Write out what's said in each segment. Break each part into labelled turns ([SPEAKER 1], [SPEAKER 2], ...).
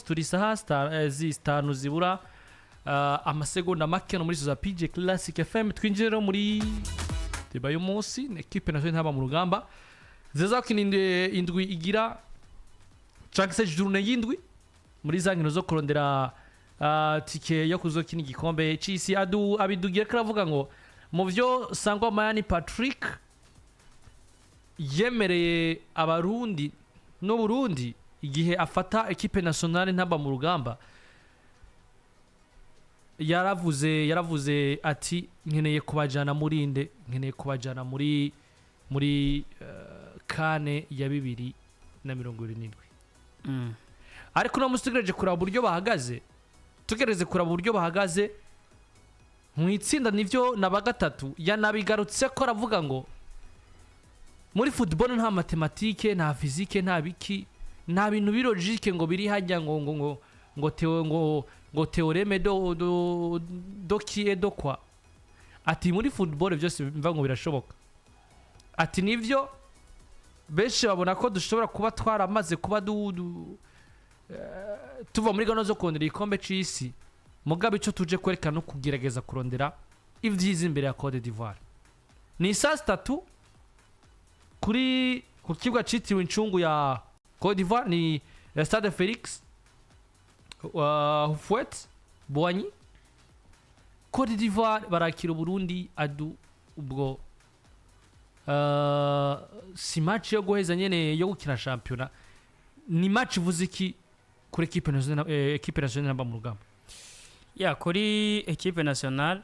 [SPEAKER 1] munsi turi saha zitanu zibura amasegonda make no muri za PJ Classic FM twinjira muri deba y'umunsi equipe nationale ntaba mu rugamba zizakininde indwi igira chankse journée y'indwi muri zankino zo kurondera tike yo kuzokina igikombe c'isi abidugira karavuga ngo mu byo Sangwa Mayani Patrick yemereye abarundi no Burundi igihe afata equipe nationale ntaba mu rugamba yaravuze ati nkeneye kubajana muri inde nkeneye kubajana muri kane ya 2027 ariko no musitegereje kuraba buryo bahagaze tugereze kuraba buryo bahagaze mu itsinda nivyo naba gatatu yanabigarutse ko aravuga ngo muri football nta matematike nta physique nta biki nta bintu bilogique ngo biri hajya ngo théorème do qui est do quoi ati muri football byose mva ngo birashoboka ati nivyo benshi babona ko dushobora kuba twaramaze kuba tuva muri gano zo kondera ikombe c'isi mugabe ico tuje kwerekana no kugerageza kurondera ivyiza imbere ya Cote d'Ivoire ni saa 3 kuri ku kibuga citiwe incungu ya Cote d'Ivoire ni Stade Félix Houphouët Boigny Cote d'Ivoire barakira Burundi adu ubwo si match yo guheza nyene yo gukina championnat ni match vuziki kuri equipe nationale namba mu rugamba
[SPEAKER 2] ya kuri equipe nationale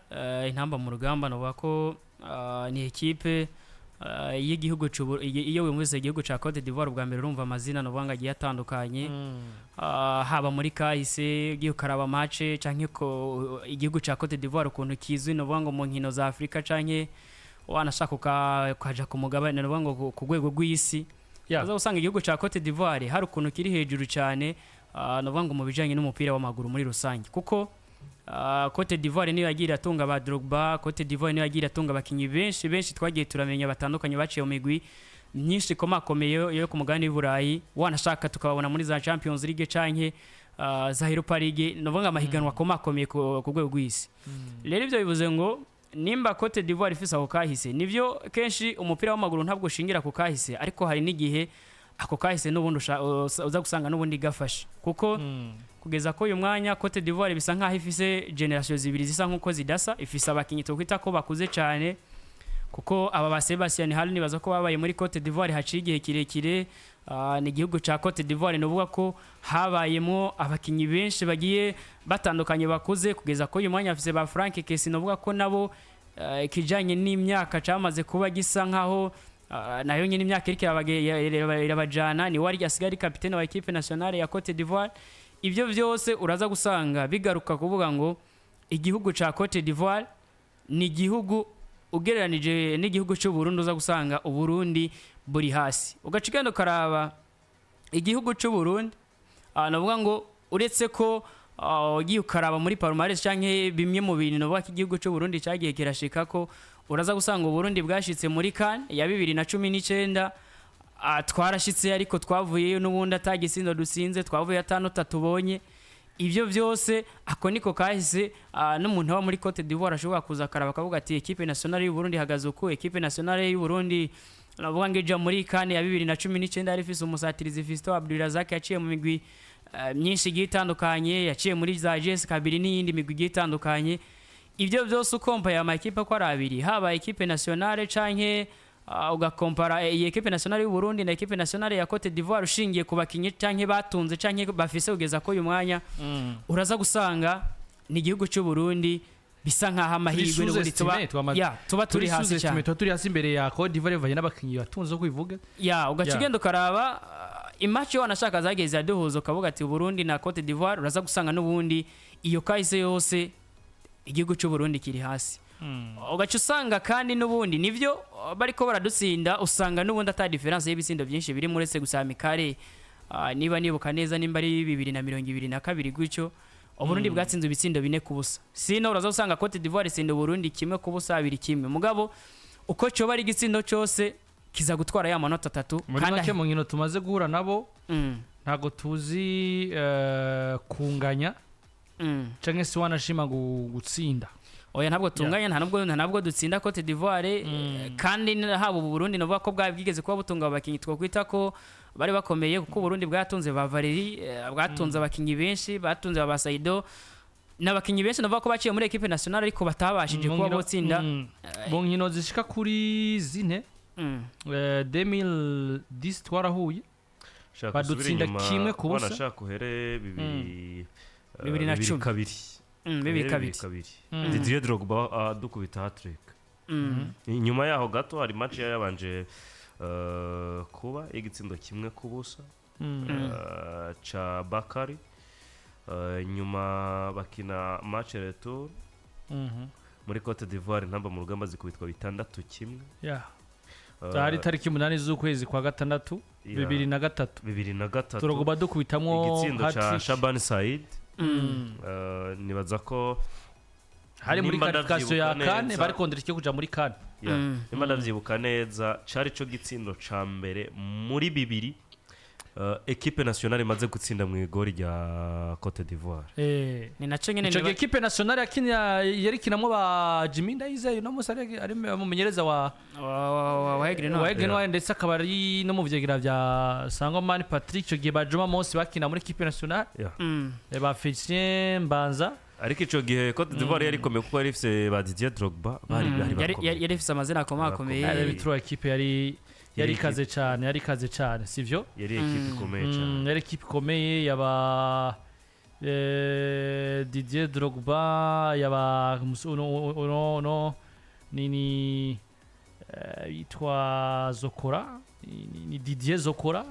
[SPEAKER 2] intamba mu rugamba no bako ni equipe y'igihugu iyo wimuze igihugu ca Cote d'Ivoire bwa mbere urumva amazina no banga giye atandukanye haba muri kahise giye karaba match canke ko igihugu ca Cote d'Ivoire ukuntu kizwi no banga mu nkino za Afrika canke wanashaka kaja ku mugabane no banga ku rwego rw'isi aza usanga igihugu ca Cote d'Ivoire hari ukuntu kiri hejuru cyane no banga mu bijanye n'umupira w'amaguru muri rusange kuko Cote d'Ivoire niyo yagira atunga ba Drogba Cote d'Ivoire niyo yagira atunga abakinyi benshi twagiye turamenya batandukanye baciye mu migwi nyinshi komakomeye yo ku mugani w'Uburayi wanashaka tukababona muri za Champions League canke za Europa League no banga amahiganwa komakomeye ku rwego rw'isi rero ivyo bivuze ngo nimba Cote d'Ivoire ifisa ako kahise nivyo kenshi umupira w'amaguru ntabwo ushingira ku kahise ariko hari n'igihe ako kahise n'ubundi uza gusanga n'ubundi gafasha kuko kugeza ko uyu mwanya Cote d'Ivoire bisa nkaho ifise generation zibiri zisa nkuko zidasa ifise abakinyi tokwita ko bakuze cyane kuko aba ba Sebastian Hall nibaza ko babaye muri Cote d'Ivoire haciye igihe kirekire ni igihugu ca Cote d'Ivoire novuga ko habayemo abakinyi benshi bagiye batandukanye bakuze kugeza ko uyu mwanya afise ba Frank Kessy novuga ko nabo kijanye n'imyaka camaze kuba gisa nkaho nayo nyine imyaka irabajana ni wari asigari capitaine wa equipe nationale ya Cote d'Ivoire ivyo vyose uraza gusanga bigaruka kuvuga ngo igihugu ca Cote d'Ivoire ni igihugu ugereranije n'igihugu cy'u Burundi uza gusanga uburundi buri hasi ugacigendo karaba igihugu cy'u Burundi navuga ngo uretse ko ugiye ukaraba muri palmarès canke bimwe mu bintu no baka igihugu cy'u Burundi cyagiye kirashika ko uraza gusanga Burundi bwashitse muri CAN ya 2019 twarashitse ariko twavuyeyo n'ubundi atagisindo dusinze twavuye atanu tubonye ivyo vyose ako niko kahise n'umuntu wa muri Cote d'Ivoire ashobora kuza karaba kavuga ati equipe nationale y'u Burundi hagaze uko equipe nationale y'u Burundi navuga ngeja muri CAN ya 2019 ari fise umusatirizi Fiston Abdulrazak yaciye mu migwi myinshi gitandukanye yaciye muri za JS kabiri n'iyindi migwi gitandukanye ivyo byose ukompa ya makipe ko arabiri haba equipe nationale canke ugakompara equipe nationale y'u Burundi na equipe nationale ya Cote d'Ivoire ushingiye kubakinye canke batunze canke bafise ugeza ko uyu mwanya uraza gusanga ni igihugu cy'u Burundi bisa nkaho amahirwe n'ubundi tuba turi hasi cyane
[SPEAKER 1] turi hasi imbere ya Cote d'Ivoire vanye n'abakinyi batunze ko bivuga
[SPEAKER 2] ugacigendo karaba imatch yo wanashaka zageze aduhuzo kavuga ati Burundi na Cote d'Ivoire uraza gusanga n'ubundi iyo kahise yose igihugu cy'u Burundi kiri hasi ugaca usanga kandi n'ubundi nivyo bariko baradutsinda usanga n'ubundi ata difference y'ibisindo byinshi biri muretse gusamikare niba nibuka neza nimba ari 2022 gutyo Burundi bwatsinze ibitsindo 4 kubusa sino uraza usanga Cote d'Ivoire itsinda Burundi 1 kubusa 2-1 mugabo uko cyo bari igitsindo cyose kiza gutwara ya manota 3
[SPEAKER 1] kandi mu nkino tumaze guhura nabo ntago tuzi kunganya canke se wanashima gutsinda.
[SPEAKER 2] Oya ntabwo tunganya ntabwo dutsinda Cote d'Ivoire kandi haba Burundi novuga ko bwigeze kuba butunga abakinyi twokwita ko bari bakomeye kuko Burundi bwatunze ba Valeri bwatunze abakinyi benshi batunze ba Saido n'abakinyi benshi novuga ko baciye muri equipe nationale ariko batabashije kuba botsinda
[SPEAKER 1] mu nkino zishika kuri zine 2010 twarahuye badutsinda kimwe ku busa
[SPEAKER 3] wanashaka uhere
[SPEAKER 2] 2010
[SPEAKER 3] kabiri Didier Drogba dukubita hat-trick inyuma yaho gato hari match yabanje kuba igitsindo kimwe ku busa cha Bakari nyuma bakina match retour muri Cote d'Ivoire Intamba Murugamba zikubitwa 6-1
[SPEAKER 1] zari tariki 8 z'ukwezi kwa gatandatu 2003 Drogba dukubitamwo
[SPEAKER 3] igitsindo cha Shaban Said nibaza ko
[SPEAKER 1] hari muri qualification ya kane bari kondera iki kuja muri kane
[SPEAKER 3] nimba ndavyibuka neza cari co gitsindo ca mbere muri bibiri equipe nationale imaze gutsinda mu igori rya Cote d'Ivoire
[SPEAKER 2] ni naco nyene
[SPEAKER 1] ni equipe nationale yari kinamwo ba Jimmy Ndayizeye no musare ari mumenyereza wa Egrenwa ndetse akaba ari no mu vyegera vya Sangomani Patrick cyo gihe bajoma Mose bakina muri equipe nationale Bafise Mbanza
[SPEAKER 3] ariko ico gihe Cote d'Ivoire yari komeye kuko yari ifise ba Didier Drogba
[SPEAKER 2] yari ifise amazina akomeye
[SPEAKER 1] yari bitro equipe yari kaze cyane sivyo
[SPEAKER 3] yari equipe ikomeye cyane
[SPEAKER 1] yari equipe ikomeye yaba Didier Drogba yaba no nini yitwa Zokora ni Didier Zokora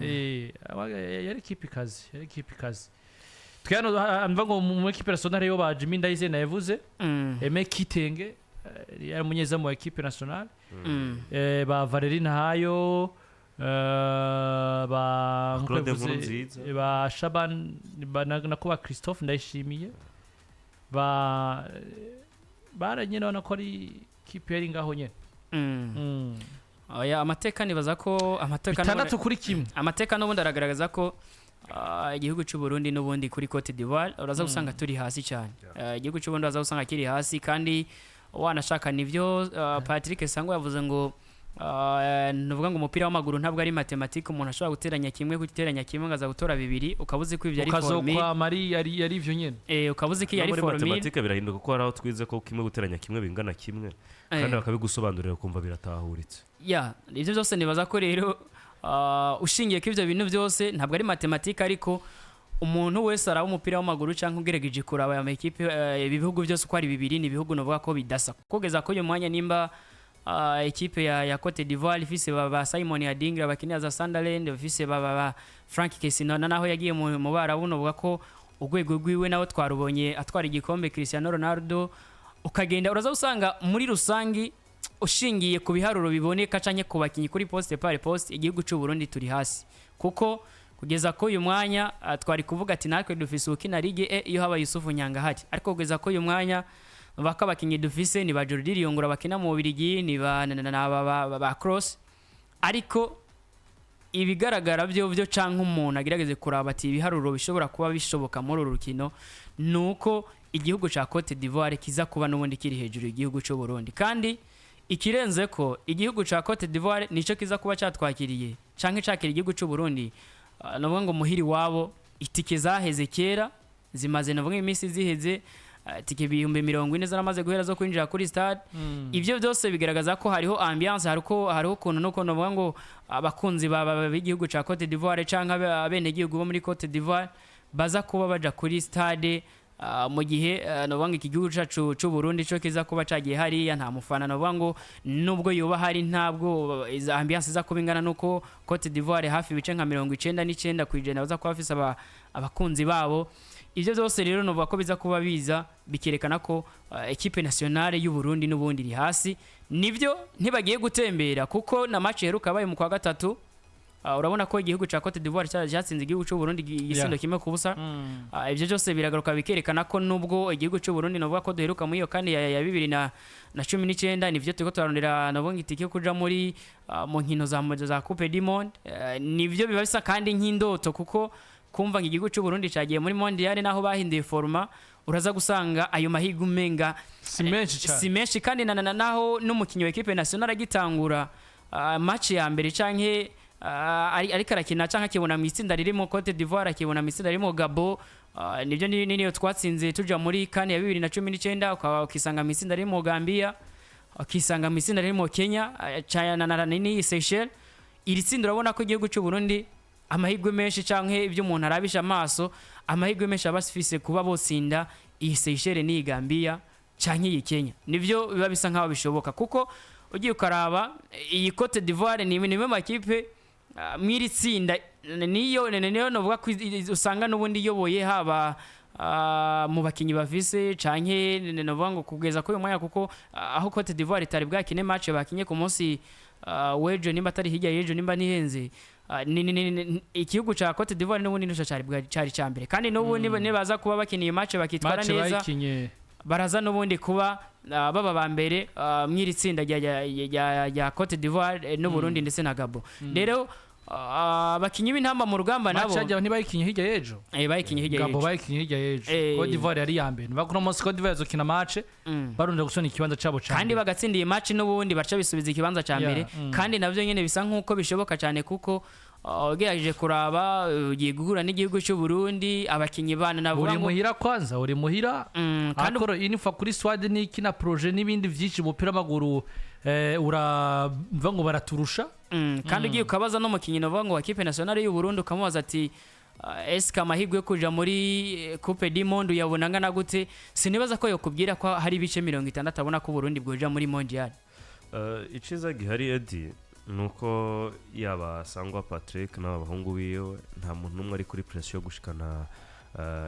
[SPEAKER 1] yari equipe ikaze twano amvango mu equipe nationale yo ba Jimmy Ndayizeye navuze Eme Kitenge yari munyezamu wa equipe nationale ba Valeri Ntayo ba ba Shaban nako ba Christophe Ndayishimiye baranyene ubona ko ari equipe yari ngaho nyene
[SPEAKER 2] oya Amateka nibaza ko Amateka
[SPEAKER 1] 6-1
[SPEAKER 2] Amateka n'ubundi aragaragaza ko igihugu cy'u Burundi n'ubundi kuri Cote d'Ivoire uraza gusanga turi hasi cyane igihugu cy'u Burundi uraza gusanga kiri hasi kandi wanashaka nivyo Patrick Sango yavuze ngo nuvuga ngo umupira w'amaguru ntabwo ari matematike umuntu ashobora guteranya kimwe ngaza gutora bibiri ukabuze ko ivyo ari formule
[SPEAKER 1] ukazokwa mari yari ivyo nyene
[SPEAKER 2] ukabuze ko yari formule
[SPEAKER 3] matematike birahinduka ko haraho twize ko kimwe guteranya kimwe bingana kimwe kandi bakabigusobanurira kumva biratahuritse
[SPEAKER 2] ivyo byose nibaza ko rero ushingiye ko ivyo bintu byose ntabwo ari matematike ariko umuntu wese araba umupira w'amaguru cyangwa ugerageje kuraba ama equipe ibihugu byose uko ari bibiri ni ibihugu novuga ko bidasa kugeza ko uyu mwanya nimba equipe ya Cote d'Ivoire ifise ba Simon Adingra bakinira za Sunderland ifise ba Frank Kessina naho yagiye mu barabu novuga ko ugwego rwiwe nawe twarubonye atwara igikombe Cristiano Ronaldo ukagenda uraza usanga muri rusangi ushingiye ku biharuro biboneka canke ku bakinyi kuri poste par poste igihugu cy'u Burundi turi hasi kuko kugeza ko uyu mwanya twari kuvuga ati natwe dufise ukina Ligue iyo haba Yusufu Nyanga hati ariko kugeza ko uyu mwanya baka bakinyi dufise ni ba Jordi Riyongura bakina mu Bubiligi ni ba Cross ariko ibigaragara byo canke umuntu agirageze kuraba ati ibiharuro bishobora kuba bishoboka muri uru rukino nuko igihugu ca Cote d'Ivoire kiza kuba n'ubundi kiri hejuru igihugu cy'u Burundi kandi ikirenze ko igihugu ca Cote d'Ivoire nico kiza kuba catwakiriye canke cakira igihugu cy'u Burundi navuga ngo muhiri wabo itike zaheze kera zimaze navuga iminsi ziheze tike 40 zaramaze guhera zo kwinjira kuri stade ivyo byose bigaragaza ko hariho ambiance hariho kuntu no kono navuga ngo abakunzi b'igihugu ca Cote d'Ivoire canke abene gihugu bo muri Cote d'Ivoire baza kuba baja kuri stade mu gihe navuga ngo iki gihugu cacu cy'u Burundi cyo kiza kuba cagiye hariya nta mufana navuga ngo nubwo yoba hari ntabwo ambiance za kubingana nuko Cote d'Ivoire hafi bice nka 99% kwijana baza kuba bafise abakunzi babo ivyo byose rero novuga ko biza kuba biza bikerekana ko equipe nationale y'u Burundi n'ubundi iri hasi nivyo ntibagiye gutembera kuko na match heruka baye mu kwa gatatu urabona ko igihugu ca Cote d'Ivoire cyatsinze igihugu cy'u Burundi igisindo kimwe ku busa. Ibyo byose biragaruka bikerekana ko nubwo igihugu cy'u Burundi novuga ko duheruka muri iyo kandi ya 2019 nivyo turiko turarondera nabonye itike yo kuja muri mu nkino za Coupe du Monde, nivyo biba bisa kandi nk'indoto kuko kumva igihugu cy'u Burundi cyagiye muri mondial naho bahinduye forma uraza gusanga ayo mahirwe umenga si menshi kandi naho n'umukinyi wa equipe nationale agitangura match ya mbere canke ariko arakina canke akibona mu itsinda ririmo Cote d'Ivoire akibona mu itsinda ririmo Gabon, nibyo niyo twatsinze tuja muri kan ya 2019 ukisanga mu itsinda ririmo Gambia ukisanga mu itsinda ririmo Kenya China na Seychelles. Iri tsinda urabona ko igihugu cy'u Burundi amahirwe menshi canke ibyo umuntu arabisha amaso amahirwe menshi abasifise kuba botsinda iyi Seychelles ni Gambia canke iyi Kenya, nivyo biba bisa nkaho bishoboka kuko ugiye ukaraba iyi Cote d'Ivoire ni makipe mwiri tsinda niyo novuga ko usanga n'ubundi yoboye haba mu bakinyi Bafise canke novuga ngo kugeza ko uyu mwanya kuko aho Cote d'Ivoire itari bwakine match bakinye ku munsi wejo nimba atari hirya yejo nimba nihenze igihugu ca Cote d'Ivoire n'ubundi nico cari cambere kandi n'ubundi nibaza kuba bakiniye match bakitwara neza baraza n'ubundi kuba baba ba mbere mwiri tsinda ya Cote d'Ivoire n'u Burundi ndetse na Gabon. Rero abakinyi b'intamba mu rugamba nabo
[SPEAKER 1] match ntibayikinye hirya yejo
[SPEAKER 2] bayikinye hirya yejo
[SPEAKER 1] Gabon bayikinye hirya yejo Cote d'Ivoire yari yambere bakuno munsi Cote d'Ivoire zokina match barunda gusona ikibanza cabo cyane
[SPEAKER 2] kandi bagatsindiye match n'ubundi baca bisubiza ikibanza cya mbere kandi navyo nyene bisa nkuko bishoboka cyane kuko ugerageje kuraba ugiye guhura n'igihugu cy'u Burundi abakinyi bana navuga
[SPEAKER 1] ngo uri muhira kwanza uri muhira kandi inifa kuri Swade n'ikina projet n'ibindi vyinshi umupira w'amaguru uravuga ngo baraturusha
[SPEAKER 2] kandi ugiye ukabaza n'umukinyi navuga ngo wa equipe nationale y'u Burundi ukamubaza ati eske amahirwe yo kuja muri Coupe du Monde yabona ngana gute, sinibaza ko yokubwira ko hari ibice 60 abona ko Burundi bwoja muri mondial.
[SPEAKER 3] Iciza gihari Eddie nuko yaba Sangwa Patrick n'abahungu biyo nta muntu numwe ari kuri pressure yo gushikana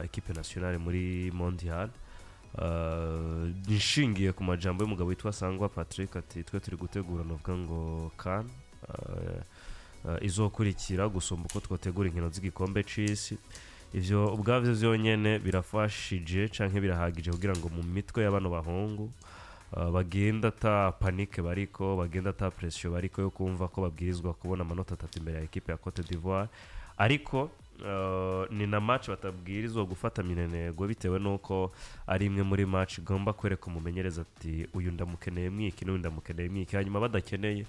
[SPEAKER 3] equipe nationale muri mondial. Nishingiye ku majambo y'umugabo witwa Sangwa Patrick ati twe turi gutegura novuga ngo kan izokurikira gusumba uko twategura inkino z'igikombe c'isi. Ivyo ubwavyo vyonyene birafashije canke birahagije kugira ngo mu mitwe y'abano bahungu bagenda ta panique bariko bagenda ta pression bariko yo kumva ko babwirizwa kubona amanota 3 imbere ya equipe ya Cote d'Ivoire, ariko ni na match batabwirizwa gufata minenego bitewe nuko ari imwe muri match gomba kwereka umumenyereza ati uyu ndamukeneye mwiki n'uyu ndamukeneye mwiki, hanyuma badakeneye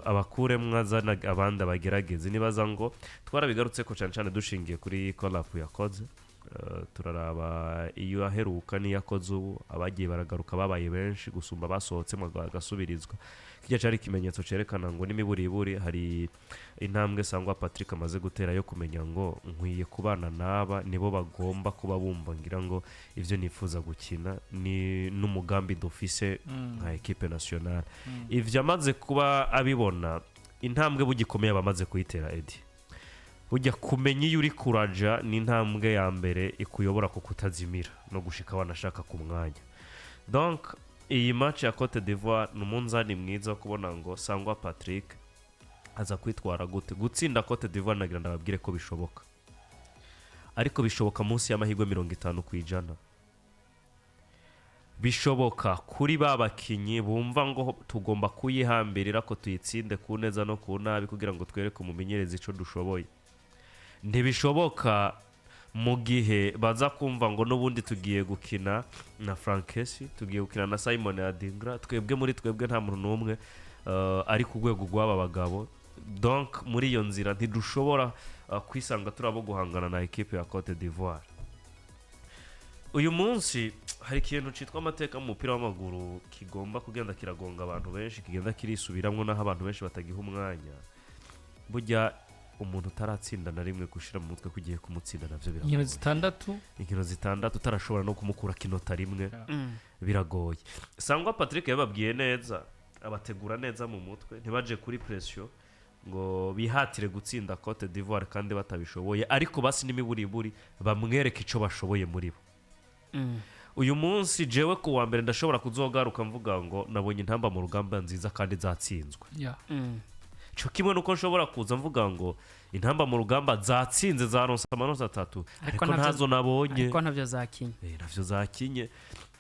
[SPEAKER 3] abakure mwazana abandi bagerageze. Nibaza ngo twarabigarutse ko cyane dushingiye kuri collab ya Cote, turaraba iyo aheruka ni yakoze ubu abagiye baragaruka babaye benshi gusumba basohotse mu gasubirizwa. Kijya cari kimenyetso cerekana ngo n'imiburiburi hari intambwe Sangwa Patrick amaze gutera yo kumenya ngo nkwiye kubana naba nibo bagomba kuba bumva ngira ngo ivyo nifuza gukina ni n'umugambi dufise nka equipe nationale. Ivyo amaze kuba abibona intambwe bugikomeye abamaze kuyitera Eddie. Ujya kumenya iyo uri kuraja ni intambwe ya mbere ikuyobora ko kutazimira no gushika wanashaka ku mwanya. Donc iyi match ya Cote d'Ivoire numunzani mwiza wo kubona ngo Sangwa Patrick aza kwitwara gute gutsinda Cote d'Ivoire. Nagira ndababwire ko bishoboka, ariko bishoboka munsi y'amahirwe 50%. Bishoboka kuri babakinyi bumva ngo tugomba kuyihambirira ko tuyitsinde ku neza no ku nabi kugira ngo twereke umumenyereza ico dushoboye. Ntibishoboka mu gihe baza kumva ngo n'ubundi tugiye gukina na Frankesi, tugiye gukina na Simon Adingra, twebwe muri twebwe nta muntu n'umwe ari ku rwego rw'aba bagabo. Donc muri iyo nzira ntidushobora kwisanga turabo guhangana na equipe ya Cote d'Ivoire. Uyu munsi hari ikintu citwa amateka mu mupira w'amaguru kigomba kugenda kiragonga abantu benshi, kigenda kirisubiramwo naho abantu benshi batagiha umwanya. Burya umuntu taratsinda na rimwe gushira mu mutwe kugiye kumutsinda navyo biragoye. Inkino zitandatu tarashobora no kumukura kinota rimwe biragoye. Sangwa Patrick yababwiye neza abategura neza mu mutwe ntibaje kuri pression ngo bihatire gutsinda Cote d'Ivoire kandi batabishoboye, ariko basi n'imiburiburi bamwereka ico bashoboye muri bo. Uyu munsi jewe ku wa mbere ndashobora kuzogaruka mvuga ngo nabonye intamba mu rugamba nziza kandi zatsinzwe. cyo kimwe nuko nshobora kuza mvuga ngo intamba mu rugamba zatsinze zaronse amanota 3 ariko ntazo nabonye
[SPEAKER 2] ariko navyo zakinye
[SPEAKER 3] navyo zakinye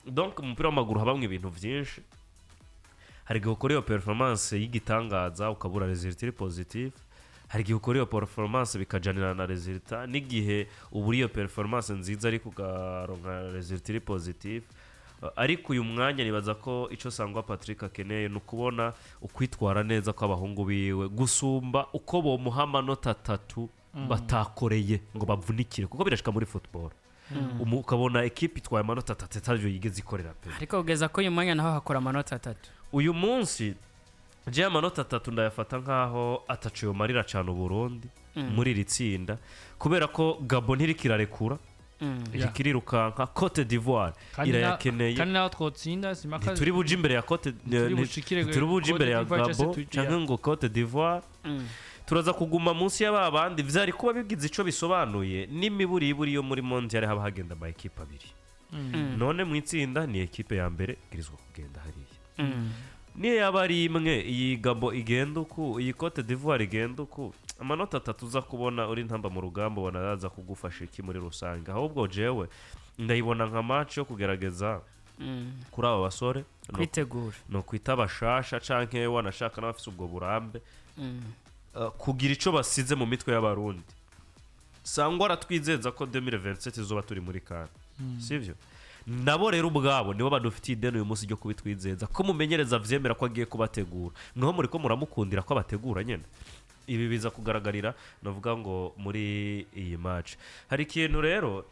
[SPEAKER 3] donc umupira w'amaguru habamwe ibintu byinshi hari igihe ukora iyo performance y'igitangaza ukabura result iri positive hari igihe ukora iyo performance bikajanira na result n'igihe ubura iyo performance nziza ariko ugaronka result iri positive ariko uyu mwanya nibaza ko icyo sangwa Patrick akeneye ni ukubona ukwitwara neza kw'abahungu biwe gusumba uko bomuha amanota 3 batakoreye ngo bavunikire kuko birashika muri football ukabona ekipe itwaye amanota 3 etajo yigeze ikorera pe
[SPEAKER 2] ariko ugeza ko uyu mwanya naho hakora amanota 3
[SPEAKER 3] uyu munsi je amanota 3 ndayafata nkaho ataciye marira cyane uburundi muri iri tsinda kubera ko Gabon iri kirarekura ikiriruka nka Cote d'Ivoire irayakeneye
[SPEAKER 1] kandi naho twotsinda simaka
[SPEAKER 3] turi buje imbere ya Cote turi buje imbere ya Gabon cyangwa ngo Cote d'Ivoire turaza kuguma munsi y'abandi vyari kuba bigize ico bisobanuye n'imiburi iburi yo muri mondial haba hagenda ba equipe abiri none mu itsinda ni equipe ya mbere girizwa kugenda hariya niyo yaba ari imwe iyi Gabon igenda uku iyi Cote d'Ivoire igenda uku amanota 3 uza kubona uri ntamba mu rugamba ubona yaza kugufasha iki muri rusange ahubwo jewe ndayibona nka match yo kugerageza kuri aba basore
[SPEAKER 2] kwitegura
[SPEAKER 3] no kwitabashasha canke wanashaka n'abafise ubwo burambe kugira ico basize mu mitwe y'abarundi sangwa aratwizeza ko 2027 izoba turi muri kan sivyo nabo rero ubwabo nibo badufitiye ideni uyu munsi ryo kubitwizeza ko mumenyereza vyemera ko agiye kubategura niho muri ko muramukundira ko abategura nyene ibi biza kugaragarira navuga ngo muri iyi match hari ikintu rero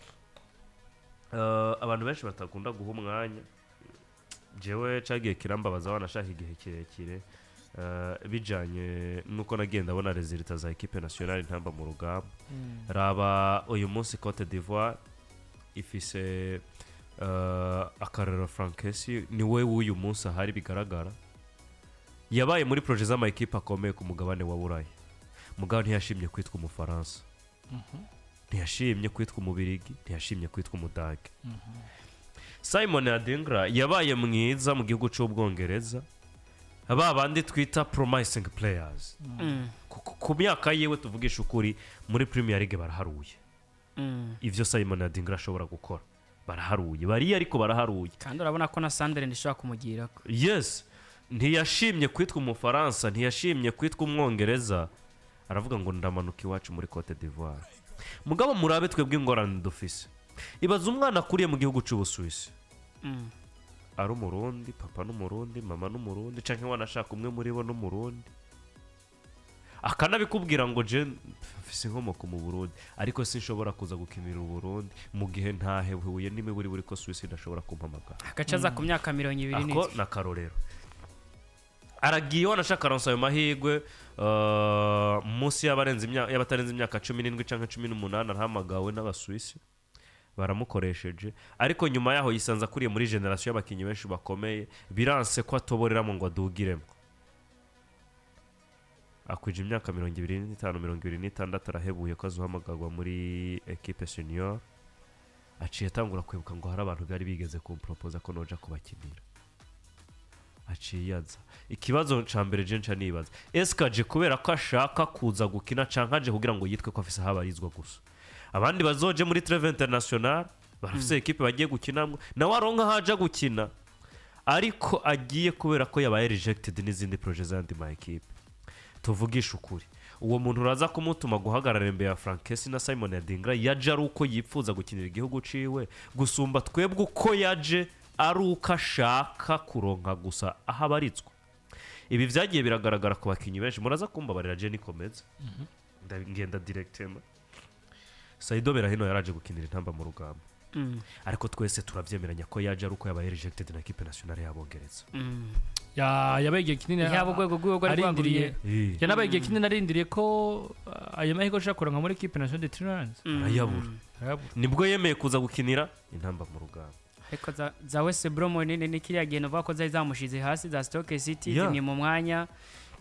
[SPEAKER 3] abantu benshi batakunda guha umwanya jewe cagiye kirambabaza wanashaka igihe kirekire bijanye nuko nagenda abona resultat za equipe nationale intamba mu rugamba raba uyu munsi Cote d'Ivoire ifise akarero Frankesi ni we uyu munsi ahari bigaragara yabaye muri projet z'ama equipe akomeye ku mugabane wa Burayi mugabo ntiyashimye kwitwa umufaransa ntiyashimye kwitwa umubirigi ntiyashimye kwitwa umudage Simon Adingra yabaye mwiza mu gihugu cy'ubwongereza abandi twita promising players ku myaka yewe tuvugisha ukuri muri Premier League baraharuye ivyo Simon Adingra ashobora gukora baraharuye bari ariko baraharuye
[SPEAKER 2] kandi urabona ko na Sunderland ishaka kumugirako
[SPEAKER 3] yes ntiyashimye kwitwa umufaransa ntiyashimye kwitwa umwongereza aravuga ngo ndamanuka iwacu muri Cote d'Ivoire mugabo murabe twebwe ingorane dufise ibaza umwana kuriye mu gihugu cy'Ubusuwisi ari umurundi papa n'umurundi mama n'umurundi canke wanashaka umwe muri bo n'umurundi akanabikubwira ngo je mfise inkomoko mu Burundi ariko sinshobora kuza gukinira Uburundi mu gihe ntahehuye n'imiburi buri ko Swiss idashobora kumpamagara
[SPEAKER 2] agacaza ku myaka 20
[SPEAKER 3] ako na karorero aragiye wanashaka aronsa ayo mahigwe munsi y'abatarenze imyaka 17 canke 18 arahamagawe n'abaswisi baramukoresheje ariko nyuma yaho yisanza kuriye muri generation y'abakinyi benshi bakomeye biranse ko atoboreramo ngo adugiremo akwije imyaka 25 26 arahebuye ko azuhamagagwa muri equipe senior aciye tangura kwibuka ngo hari abantu bari bigeze kumpropose ko noja kubakinira aciyaza ikibazo cambere je nca nibaza eskaje kubera ko ashaka kuza gukina cankaje kugira ngo yitwe ko afise habarizwa gusa abandi bazoje muri treve international barafise equipe bagiye gukinamwe nawe aronka haja gukina ariko agiye kubera ko yabaye rejected n'izindi project zandi ma equipe tuvugisha ukuri uwo muntu uraza kumutuma guhagarara imbere ya Frankesi na Simon Adingra yaje ari uko yipfuza gukinira igihugu ciwe gusumba twebwe uko yaje ari uko ashaka kuronka gusa ahabarizwa ibi vyagiye biragaragara ku bakinyi benshi muraza kumbabarira je nikomeza ngenda directement Saido Berahino yaraje gukinira intamba mu rugamba ariko twese turavyemeranya ko yaje ari uko yabaye rejected na equipe nationale y'abongereza
[SPEAKER 1] yabaye igihe kinini
[SPEAKER 2] yabo gwego gwego ari
[SPEAKER 1] arindiriye yanabaye igihe kinini arindiriye ko ayo mahiko ashaka kuronka muri equipe nationale de Trinidad
[SPEAKER 3] arayabura nibwo yemeye kuza gukinira intamba mu rugamba
[SPEAKER 2] ariko za West Brom ni kiriya gihe nova ko zari zamushize hasi za Stoke City ni mu mwanya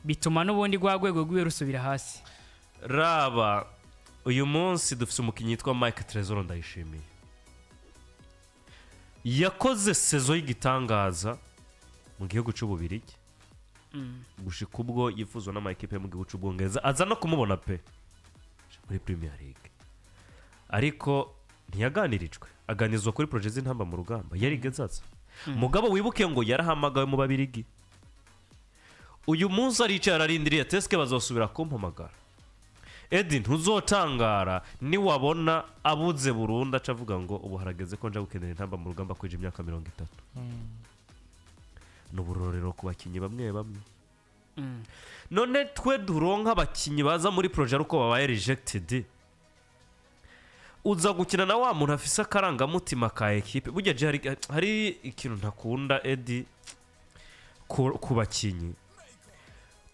[SPEAKER 2] bituma n'ubundi gwagwego gwiwe rusubira hasi
[SPEAKER 3] raba uyu munsi dufise umukinyi yitwa Mike Trezor ndayishimiye yakoze sezo y'igitangaza mu gihugu cy'Ububirigi gushika ubwo yifuzwa n'ama equipe yo mu gihugu cy'Ubwongereza aza no kumubona pe muri Premier League ariko ntiyaganirijwe aganizwa kuri projet z'Intamba mu Rugamba yari gezaza mugabo wibuke ngo yarahamagawe mu Babirigi uyu munsi aricara arindiriye teske bazosubira kumpamagara Edi ntuzotangara niwabona abuze Burundi acavuga ngo ubu harageze ko nja gukenera Intamba mu Rugamba kwije imyaka 30 n'uburorero ku bakinyi bamwe none twe duronka abakinyi baza muri projet uko babaye rejected uza gukina na wa muntu afise akarangamutima ka equipe burya hari ikintu ntakunda Edi ku bakinyi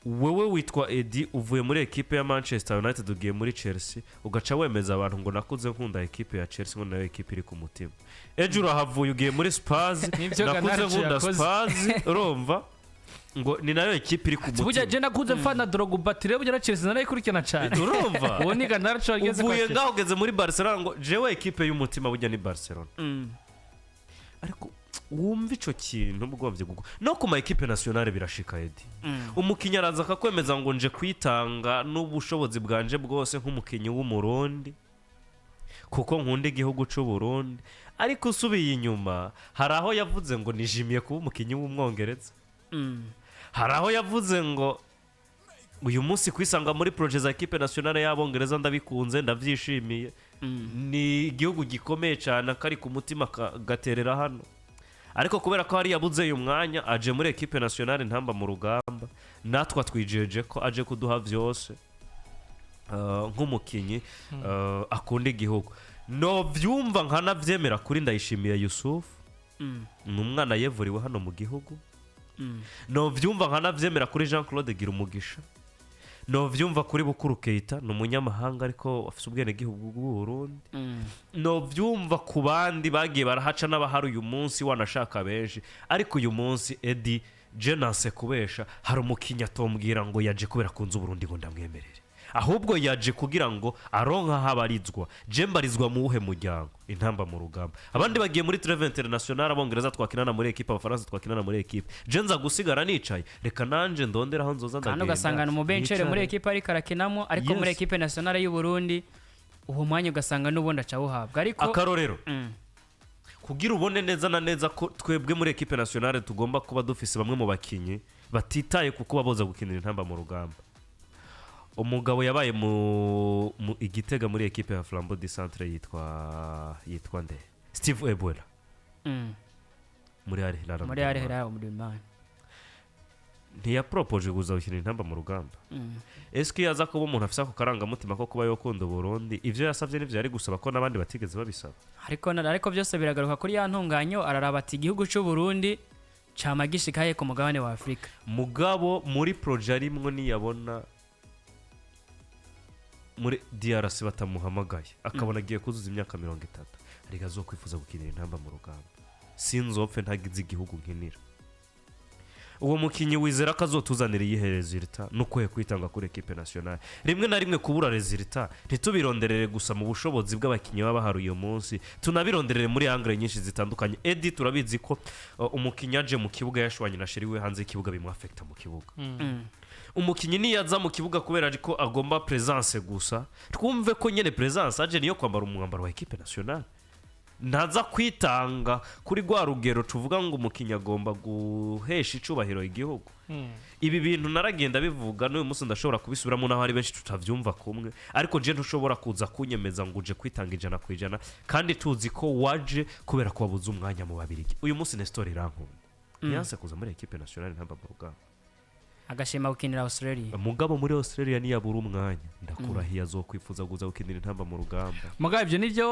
[SPEAKER 3] wewe witwa Edi uvuye muri equipe ya Manchester United ugiye muri Chelsea ugaca wemeza abantu ngo nakuze nkunda equipe ya Chelsea ngo nayo equipe iri ku mutima ejo urahavuye ugiye muri Spurs nakuze nkunda Spurs urumva ngo ni nayo equipe iri ku mutima
[SPEAKER 1] burya je nakuze fana Drogba tire burya na Chelsea narayikurikirana cyane
[SPEAKER 3] urumva
[SPEAKER 1] uwo ni Garnacho ageze
[SPEAKER 3] kwa uvuye ngaho ugeze muri Barcelona ngo jewe equipe y'umutima burya ni Barcelona ariko wumva ico kintu mugomvye guko no ku ma equipe nationale birashika Edi umukinya araza akakwemeza ngo nje kwitanga n'ubushobozi bwanje bwose nk'umukinyi w'umurundi kuko nkunda igihugu cy'u Burundi ariko usubiye inyuma haraho yavuze ngo nijimiye kuba umukinyi w'umwongereza haraho yavuze ngo uyu munsi kwisanga muri projet za equipe nationale y'Abongereza ndabikunze ndavyishimiye ni igihugu gikomeye cyane akari ku mutima gaterera hano ariko kubera ko hari yabuze uyu mwanya aje muri equipe nationale Intamba mu Rugamba natwa twijeje ko aje kuduha vyose nk'umukinyi akunda igihugu no vyumva nkanavyemera kuri Ndayishimiye Yusuf n'umwana yevuriwe hano mu gihugu no vyumva nkanavyemera kuri Jean Claude Girumugisha no vyumva kuri Bukuru Keita n'umunyamahanga ariko afise ubwene gihugu bw'u Burundi no vyumva ku bandi bagiye barahaca n'abahari uyu munsi wanashaka benshi ariko uyu munsi Edi Jenase kubesha hari umukinya tombwira ngo yaje kubera kunza Burundi ngo ndamwemerere ahubwo yaje kugira ngo aronka habarizwa jembarizwa mu uhe muryango Intamba mu Rugamba abandi bagiye muri Treve International Abongereza twakinana muri equipe Abafaransa twakinana muri equipe jenza gusigara nicaye reka nanje ndondera aho nzoza ndagenda
[SPEAKER 2] kandi ugasangana mu benchere muri equipe ari karakinamo ariko muri equipe nationale y'u Burundi uwo mwanya ugasanga n'ubundi aca wuhabwa ariko
[SPEAKER 3] akarorero kugira ubone neza na neza ko twebwe muri equipe nationale tugomba kuba dufise bamwe mu bakinyi batitaye kuko baboza gukinira Intamba mu Rugamba umugabo yabaye mu Igitega muri equipe ya Flambeau du Centre yitwa nde Steve Ebola muri Al
[SPEAKER 2] Hilal muri Man
[SPEAKER 3] ntiyapropose kuza gukina Intamba mu Rugamba eske yaza kuba umuntu afise ako karangamutima ko kuba yokunda Burundi ivyo yasavye n'ivyo yari gusaba ko nabandi batigeze babisaba
[SPEAKER 2] ariko byose biragaruka kuri ya ntunganyo araraba ati igihugu cy'u Burundi camagishikaye ku mugabane wa Afrika
[SPEAKER 3] mugabo muri projet arimwo niyabona muri DRC batamuhamagaye akabona agiye kuzuza imyaka 30 ariko azokwifuza gukinira Intamba mu Rugamba sinzopfe ntagize igihugu nkinira uwo mukinyi wizera kazotuzanira yihe resultat nuko kwitanga kuri equipe nationale rimwe na rimwe kubura resultat ntitubironderere gusa mu bushobozi bw'abakinyi baba hari uyu munsi tunabironderere muri angle nyinshi zitandukanye Edi turabizi ko umukinyi aje mu kibuga yashwanye na sheriwe hanze ikibuga bimwafecta mu kibuga umukinyi niyaza mu kibuga kubera ariko agomba presence gusa twumve ko nyene presence aje niyo kwambara umwambaro wa equipe nationale ntaza kwitanga kuri gwa rugero tuvuga ngo umukinyi agomba guhesha icubahiro igihugu ibi bintu naragenda bivuga n'uyu munsi ndashobora kubisubiramo naho ari benshi tutavyumva kumwe ariko je ntushobora kuza kunyemeza ngo uje kwitanga 100% kandi tuzi ko waje kubera ko wabuze umwanya mu Babirigi uyu munsi Nestor irankunda yanse kuza muri equipe nationale Intamba mu Rugamba
[SPEAKER 2] agashima gukinira Australia
[SPEAKER 3] mugabo muri Australia niyabura umwanya ndakurahiye azokwifuza kuza gukinira Intamba mu Rugamba
[SPEAKER 1] mugabo ivyo nivyo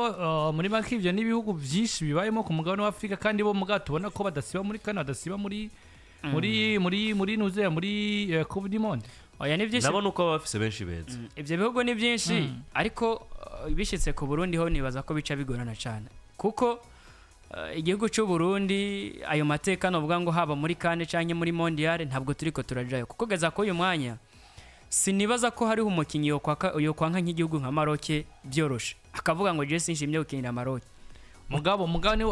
[SPEAKER 1] muri make ivyo n'ibihugu byinshi bibayemo ku mugabane wa Afrika kandi bo mugabo tubona ko badasiba muri Canada badasiba muri nuze muri Coupe du Monde
[SPEAKER 2] oya ni byinshi
[SPEAKER 3] nabona uko bafise benshi beza
[SPEAKER 2] ivyo bihugu ni byinshi ariko bishitse ku Burundi ho nibaza ko bica bigorana cyane kuko igihugu cy'u Burundi ayo mateka novuga ngo haba muri kane canke muri mondial ntabwo turiko turajayo kuko geza ko uyu mwanya sinibaza ko hariho umukinyi yo kwanka nk'igihugu nka Maroc byoroshe akavuga ngo je sinshimye gukinira Maroc
[SPEAKER 1] mugabo ni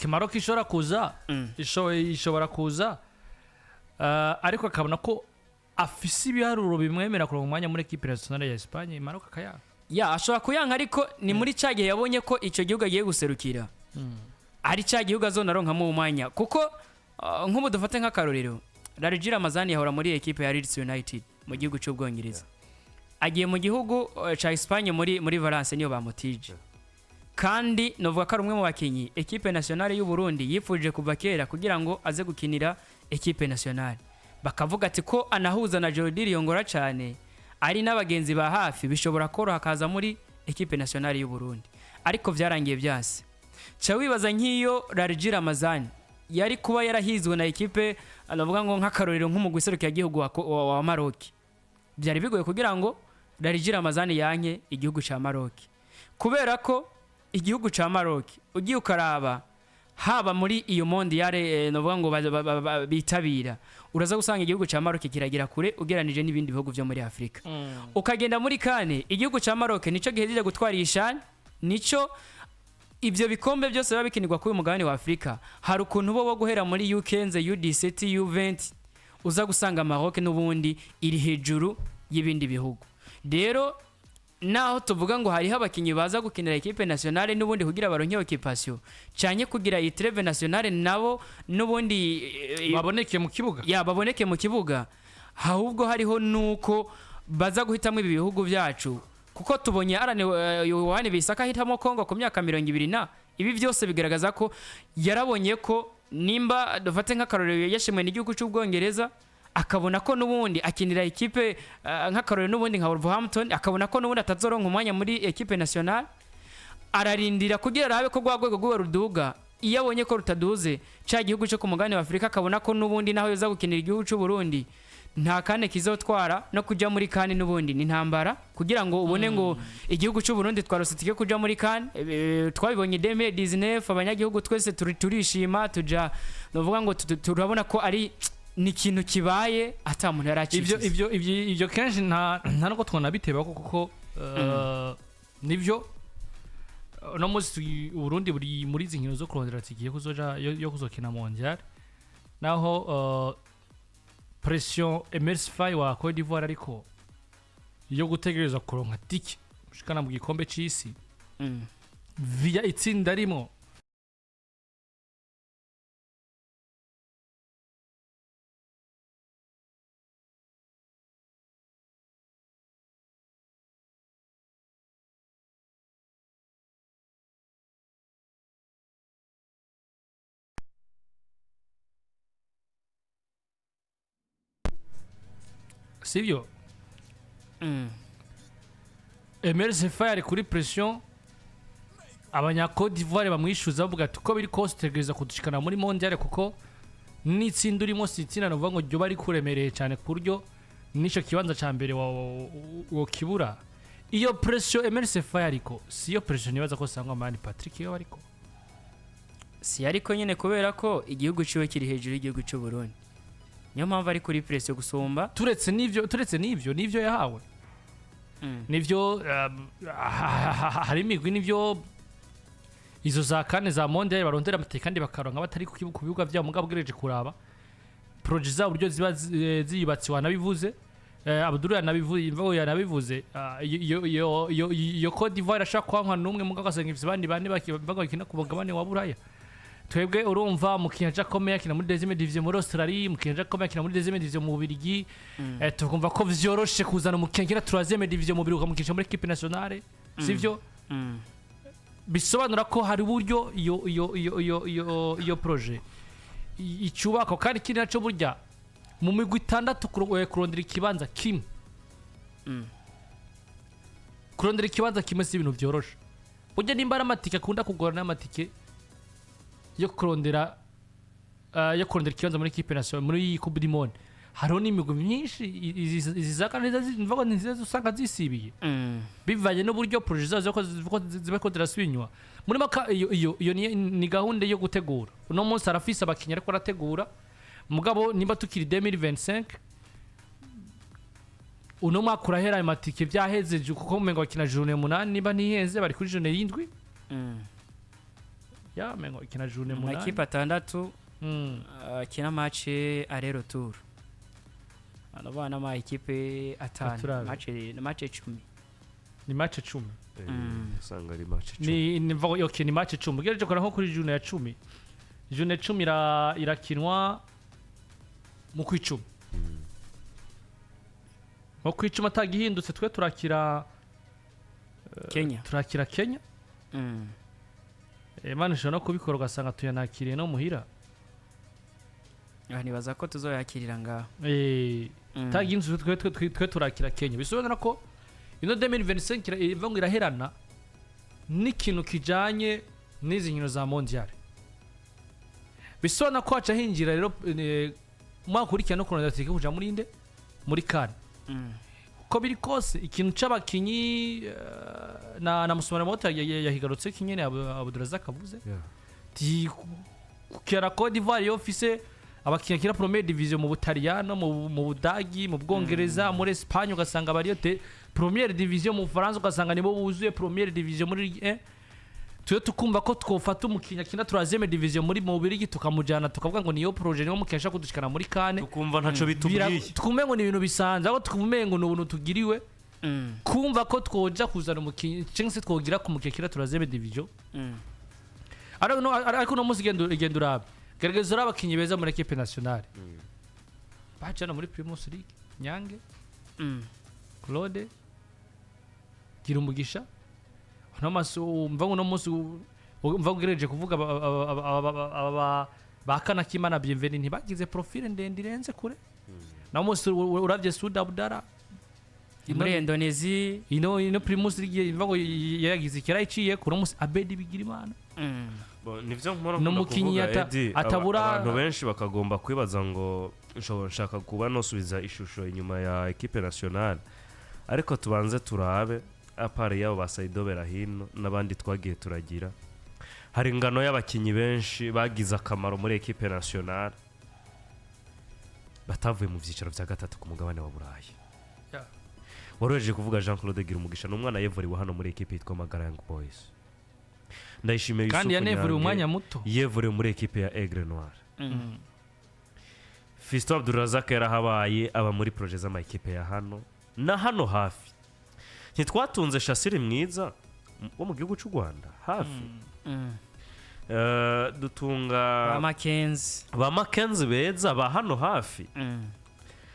[SPEAKER 1] Maroc ishobora kuza ishobora kuza ariko akabona ko afise ibiharuro bimwemera kuronka umwanya muri equipe nationale ya Espagne Maroc akayanga
[SPEAKER 2] ashobora kuyanga ariko ni muri cya gihe yabonye ko icyo gihugu agiye guserukira ari cya gihugu azonaronkamo umwanya kuko nk'ubu dufate nk'akarorero Landry Ramazani yahora muri equipe ya Leeds United mu gihugu cy'Ubwongereza agiye mu gihugu cya Espagne muri Valence niyo bamutije kandi novuga ko ari umwe mu bakinyi equipe nationale y'u Burundi yifuje kuva kera kugira ngo aze gukinira equipe nationale bakavuga ati ko anahuza na Jordi Riongora cyane ari n'abagenzi ba hafi bishobora koroha akaza muri equipe nationale y'u Burundi ariko byarangiye byase cya wibaza nk'iyo Landry Ramazani yari kuba yarahizwe na equipe anavuga ngo nk'akarorero nk'umugwi serukiye igihugu wa Maroc byari bigoye kugira ngo Landry Ramazani yanke igihugu cya Maroc kubera ko igihugu cya Maroc ugiye ukaraba haba muri iyo mondiale novuga ngo bitabira uraza gusanga igihugu cya Maroc kiragira kure ugeranije n'ibindi bihugu byo muri Afrika ukagenda muri kane igihugu cya Maroc nico gihejeje gutwarisha nico ibyo bikombe byose biba bikinirwa kuri umugabane wa Afrika hari ukuntu bo guhera muri U15 U17 U20 uza gusanga Maroc n'ubundi iri hejuru y'ibindi bihugu rero naho tuvuga ngo hariho abakinyi baza gukinira equipe nationale n'ubundi kugira baronke occupation cyanye kugira iyi trêve nationale nabo n'ubundi
[SPEAKER 1] baboneke mu kibuga
[SPEAKER 2] baboneke mu kibuga ahubwo hariho nuko baza guhitamo ibi bihugu byacu kuko tubonye Yohani Bisaka hitamo Kongo ku myaka 20 na ibi byose bigaragaza ko yarabonye ko nimba dufate nk'akarorero yashimwe n'igihugu cy'Ubwongereza akabona ko nubundi akinira equipe nk'akarorero nubundi nka Wolverhampton akabona ko nubundi atazoronka umwanya muri equipe nationale ararindira kugira arabe ko rwagwego rwo ruduga iyo abonye ko rutaduze cya gihugu cyo ku mugabane wa Afrika akabona ko nubundi naho yoza gukinira igihugu cy'u Burundi nta kane kizotwara no kujya muri kane n'ubundi ni ntambara kugira ngo ubone ngo igihugu cy'u Burundi twarositike kujya muri kane twabibonye 2019 abanyagihugu twese turishima tuja novuga ngo turabona ko ari ni ikintu kibaye atamuntu yaracitse
[SPEAKER 1] ivyo kenshi nta nuko twona biteba kuko nivyo no musi Burundi buri muri zinkino zo kurondera tigiye kuzoja yo kuzokina mondial naho pression emersify wa Cote d'Ivoire ariko yo gutegereza kuronka tiki ushikana mu gikombe c'isi via itsinda rimo sivyo emersify ari kuri pression abanya Cote d'Ivoire bamwishuza bavuga ati ko biri kose tegereza kudushikana muri mondial kuko n'itsinda urimo sitsina no ngo ryo bari kuremereye cyane ku buryo nico kibanza ca mbere wo kibura iyo pression emersify ariko siyo pression nibaza ko sangwa mani Patrick yo ariko
[SPEAKER 2] si ariko nyene kubera ko igihugu ciwe kiri hejuru y'igihugu cy'u Burundi niyo mpamvu ari kuri pression gusumba
[SPEAKER 1] turetse nivyo yahawe nivyo hari imigwi nivyo izo za kane za mondial barondera amateka kandi bakaronka batari ku bibuga byabo mugabo gereje kuraba projet za buryo ziba ziyubatse wanabivuze Abdul yanabivuze yo Cote d'Ivoire ashaka kwankwa numwe mugabo asenga ivyo bandi bakina ku mugabane wa Buraya twebwe urumva mukinya Jacob yakina muri deuxième division muri Australie mukinya Jacob yakina muri deuxième division mu Bubiligi tukumva ko vyoroshe kuzana mukinya troisième division mu biruka mukisha muri equipe nationale sivyo bisobanura ko hari buryo iyo projet icubako kandi kiri naco burya mu migwi 6 kurondera ikibanza kimwe kurondera ikibanza kimwe si ibintu vyoroshe burya nimba ari amatike akunda kugora n'amatike yo kurondera ikibanza muri equipe nationale muri Coupe du Monde hariho n'imigwi myinshi izizaka neza mvuga nziza usanga zisibiye bivanye n'uburyo projet zazo ziba ko zirasubinywa muri maka iyo ni gahunda yo gutegura uno munsi arafise abakinya ariko arategura mugabo nimba tukiri 2025 uno mwaka urahera amatike byahezeje kuko umengo bakina journée 8 niba ntihenze bari kuri journée 7 ya mengo ikina journée 8
[SPEAKER 2] amakipe 6 kina match aller retour anabana ma ekipe atanu
[SPEAKER 1] Aturabe.
[SPEAKER 2] match 10
[SPEAKER 1] ni match 10
[SPEAKER 3] usanga ari match 10
[SPEAKER 1] ni okay ni match 10 gereje kora nko kuri june ya 10 june 10 irakinwa mu kwicuma mu kwicuma atagihindutse twe turakira Kenya Imana ishobora no kubikora ugasanga tuyanakiriye no muhira
[SPEAKER 2] nibaza ko tuzoyakirira ngaho
[SPEAKER 1] taginzu twe turakira Kenya bisobanura ko ino 2025 ivango iraherana n'ikintu kijanye n'izi nkino za mondial bisobanura ko aca hinjira rero mwakurikira no kuronda tike kuja muri inde muri Kane ko biri kose ikintu c'abakinyi na musumana moto yahigarutse kinyene Abdulrazak avuze ti kera Cote d'Ivoire yofise abakinyi kira Premier Division mu Butaliyano mu Budagi mu Bwongereza muri Espagne ugasanga bariyo Premier Division mu France ugasanga nibo buzuye Premier Division muri Ligue 1 tuyo tukumva ko twofata umukinya kina 3e division muri mu Birigi tukamujana tukavuga ngo niyo projet niyo mukesha kudushikana muri Kane
[SPEAKER 3] tukumva ntaco bitubwiye
[SPEAKER 1] tukumve ngo ni ibintu bisanzwe aho tukumve ngo n'ubuntu tugiriwe kumva ko twoja kuzana umukinya cyangwa se twogira ku mukekira 3e division ariko no musi genda urabe gerageza urabe abakinyi beza muri equipe nationale bacana muri Primus League Nyange Claude Girumugisha namaso mvango no musi mvango gereje kuvuga bakana kimana bienvenue ntibagize profile ndende irenze kure na musi uravye Sud Abdara
[SPEAKER 2] muri Indonesia
[SPEAKER 1] ino Primus League mvango yagize kira iciye kuri musi Abedi Bigirimana
[SPEAKER 3] nivyo nkora kuvuga atabura abantu benshi bakagomba kwibaza ngo nshaka kuba nosubiza ishusho inyuma ya equipe nationale ariko tubanze turabe apare yabo basayidobera hino nabandi twagiye turagira hari ingano y'abakinyi benshi bagize akamaro muri equipe nationale batavuye mu vyicaro vya gatatu ku mugabane wa Burayi woroheje kuvuga Jean Claude Girumugisha n'umwana yevuriwe hano muri equipe yitwa Magara Young Boys ndayishimiye Yusufu
[SPEAKER 1] kandi yanevuriwe umwanya muto
[SPEAKER 2] yevuriwe
[SPEAKER 3] muri equipe ya Aigle Noir Fiston Abdulrazak yarahabaye aba muri projet z'ama equipe ya hano na hano hafi ntitwatunze Shasiri mwiza wo mu gihugu cy'u Rwanda hafi dutunga ba Mackenzie beza ba hano hafi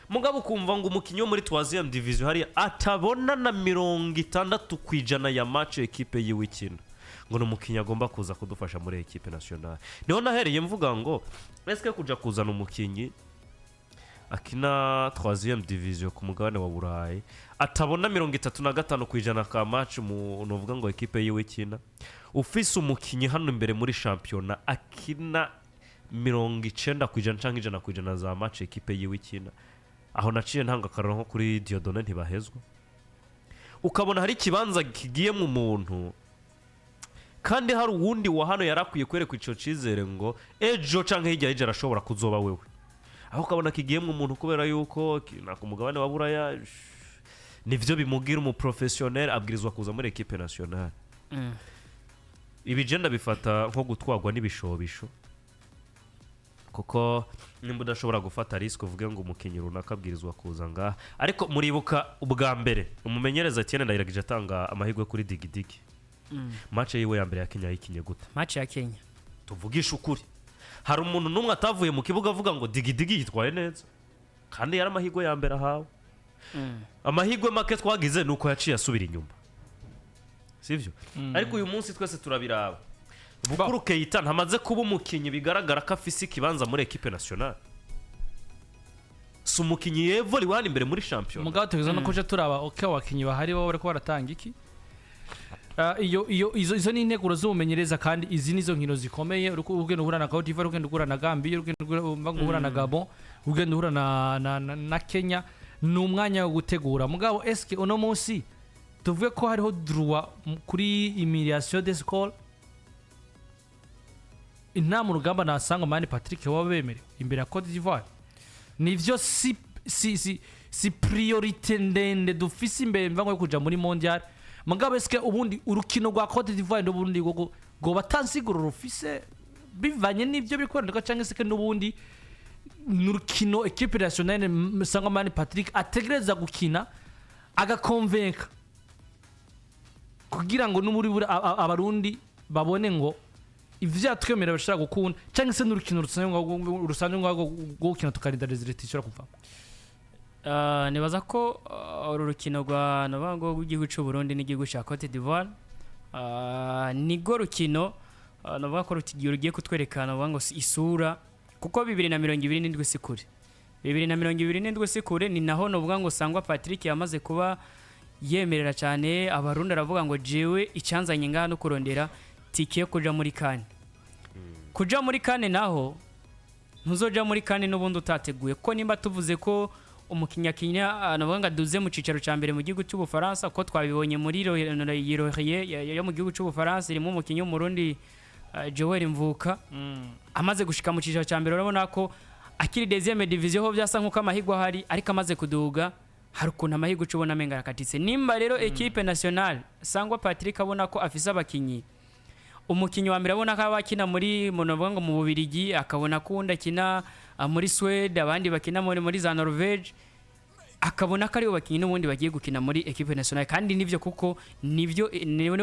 [SPEAKER 3] mugabo kumva ngo umukinyi wo muri 3e division hari atabona na 60% ya match equipe yiwikina ngo n'umukinyi agomba kuza kudufasha muri equipe nationale niho nahereye mvuga ngo eske kuja kuzana umukinyi akina 3e division ku mugabane wa Burayi atabona 35% ka match mu novuga ngo equipe yiwe kina ufise umukinyi hano imbere muri championnat akina 90% canke 100% za match equipe yiwe kina aho naciye ntanga karonko kuri Diodone ntibahezwa ukabona hari kibanza kigiye mu muntu kandi hari uwundi wa hano yarakwiye kwereka ico cizere ngo ejo canke hirya y'ijara ashobora kuzoba wewe aho ukabona kigiye mu muntu kubera yuko ku mugabane wa Buraya nivyo bimugira umu professionnel abwirizwa kuza muri equipe nationale ibigenda bifata nko gutwagwa n'ibishobisho kuko nimba udashobora gufata risk uvuge ngo umukinyi runaka abwirizwa kuza ngaha ariko muribuka ubwa mbere umumenyereza Etienne Ndayiragije atanga amahirwe kuri Digidigi match yiwe ya mbere ya Kenya yikinye gute
[SPEAKER 2] match ya Kenya
[SPEAKER 3] tuvugisha ukuri hari umuntu numwe atavuye mu kibuga avuga ngo Digidigi yitwaye neza kandi yari amahirwe ya mbere ahawe amahirwe make twagize nuko yaciye asubira inyuma sivyo ariko uyu munsi twese turabiraba Bukuru Keita ntamaze kuba umukinyi bigaragara ko afise ikibanza muri equipe nationale su umukinyi yevoli wani imbere muri champion
[SPEAKER 1] mugabo tugize no koje turaba okay abakinyi bahari bo bariko baratanga iki izo ni integuro z'ubumenyereza kandi izi nizo nkino zikomeye ugenda uhura na Cote d'Ivoire ugenda uhura na Gambia ugenda uhura na Gabon ugenda uhura na Kenya ni umwanya wo gutegura mugabo eske uno munsi tuvuye ko hariho droit kuri humiliation des scores inta Murugamba nasanga mani Patrick wabemere imbere ya Cote d'Ivoire nivyo si priorité ndende dufise imbere mvango yo kuja muri mondial mugabo eske ubundi urukino rwa Cote d'Ivoire n'ubundi go batansigura rufise bivanye n'ibyo bikorana cyangwa se n'ubundi n'urukino equipe nationale Sangomani Patrick ategereza gukina agakonvenka kugira ngo n'umuri abarundi babone ngo ivyo atwemera bashaka gukunda cyangwa se n'urukino rusanzwe ngo gukina tukarinda result ishobora kuva.
[SPEAKER 2] Nibaza ko uru rukino rwa nabango rw'igihugu cy'u Burundi n'igihugu cya Cote d'Ivoire nigo rukino navuga ko rugiye kutwerekana nabango isura kuko 2027 sikure 2027 sikure ni naho novuga ngo Sangwa Patrick yamaze kuba yemerera cyane abarundi aravuga ngo jewe icyanzanye ngaha no kurondera tike kuja muri kane kuja muri kane naho ntuzoja muri kane n'ubundi utateguye ko nimba tuvuze ko umukinyakinya navuga ngo duze mu cicaro ca mbere mu gihugu cy'u Bufaransa ko twabibonye muri Royer yo mu gihugu cy'u Bufaransa irimo umukinyi w'umurundi Joel Mvuka amaze gushika mu cicaro ca mbere urabona ko akiri deuxième division ho byasa nkuko amahigwa hari ariko amaze kuduga hari ukuntu amahirwe ucubona amenga yakatitse nimba rero equipe nationale Sangwa Patrick abona ko afise abakinyi umukinyi wa mbere abona ko abakina muri monovuga ngo mu Bubirigi akabona ko undi akina muri Sweden abandi bakina muri za Norvege akabona ko ari bakinyi n'ubundi bagiye gukina muri equipe nationale kandi nivyo kuko nivyo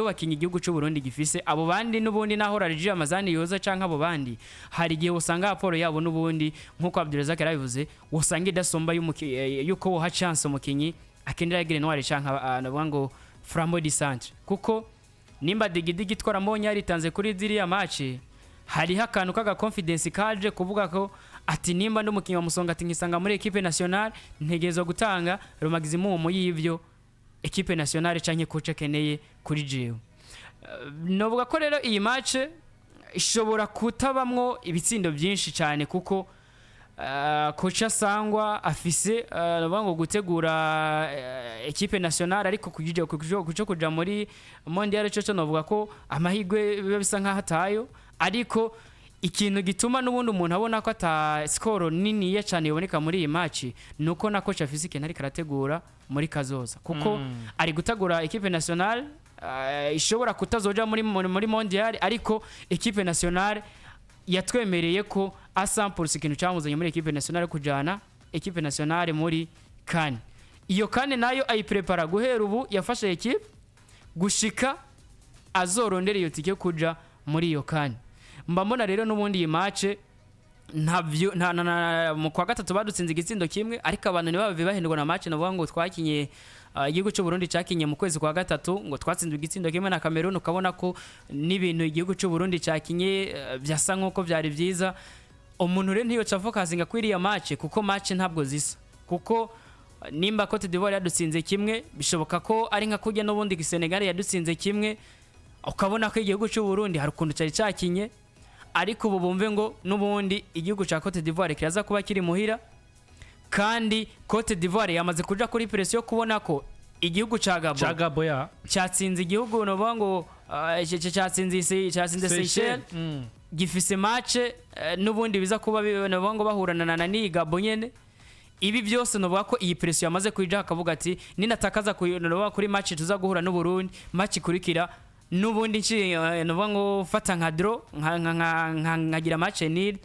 [SPEAKER 2] bakinyi igihugu cy'u Burundi gifise abo bandi n'ubundi naho rarije amazani yoza canka abo bandi hari gihe usanga raporo yabo n'ubundi nkuko Abdulrazak yarabivuze usanga idasomba yuko woha chance umukinyi akendera yagire noire canka navuga ngo Frambo di Centre kuko nimba digidigi twara mbonye yaritanze kuri ziriya match hari hakantu kaga confidence kaje kuvuga ko ati nimba ndumukinyi wa Musonga ati ngisanga muri equipe nationale ntegezo gutanga ro maximum y'ivyo equipe nationale canke coach akeneye kuri jewe. Novuga ko rero iyi match ishobora kutabamwo ibitsindo byinshi cyane kuko coach Sangwa afise nabango gutegura equipe nationale ariko kuja muri mondial cyo novuga ko amahigwe biba bisa nka hatayo ariko ikintu gituma n'ubundi umuntu abona ko ata score nini ya cyane yoboneka muri iyi match nuko na coach afise ikintu ari karategura muri kazoza kuko ari gutegura equipe nationale ishobora kutazoja muri mondial ariko equipe nationale yatwemereye ko asamples ikintu cyamuzanye muri equipe nationale kujana equipe nationale muri kane iyo kane nayo ayiprepara guhera ubu yafashe equipe gushika azorondera iyo tike kuja muri iyo kane mbamona rero n'ubundi iyi match ntavyo mu kwa gatatu badutsinze igitsindo kimwe ariko abantu ni bave bahendwa na match navuga ngo twakinye igihugu cy'u Burundi cyakinye mu kwezi kwa gatatu ngo twatsinzwe igitsindo kimwe na Cameroon ukabona ko n'ibintu igihugu cy'u Burundi cyakinye byasa nkuko byari byiza umuntu rero ntiyo cafokasinga kwiriya match kuko match ntabwo zisa kuko nimba Cote d'Ivoire yadutsinze kimwe bishoboka ko ari nka kujya n'ubundi Senegal yadutsinze kimwe ukabona ko igihugu cy'u Burundi hari ukuntu cyari cyakinye ariko ubu bumve ngo n'ubundi igihugu cya Cote d'Ivoire kiraza kuba kiri muhira kandi Cote d'Ivoire yamaze kuja kuri pressure kubona ko igihugu cya Gabo cyatsinze igihugu no bango cyatsinze Seychelles gifise match n'ubundi biza kuba no bango bahurana na ni Gabo nyene ibi byose no bako iyi pressure yamaze kujya akavuga ati ninatakaza kuri match tuza guhura n'u Burundi match kurikira n'ubundi no bango fata nka draw nkagira match nil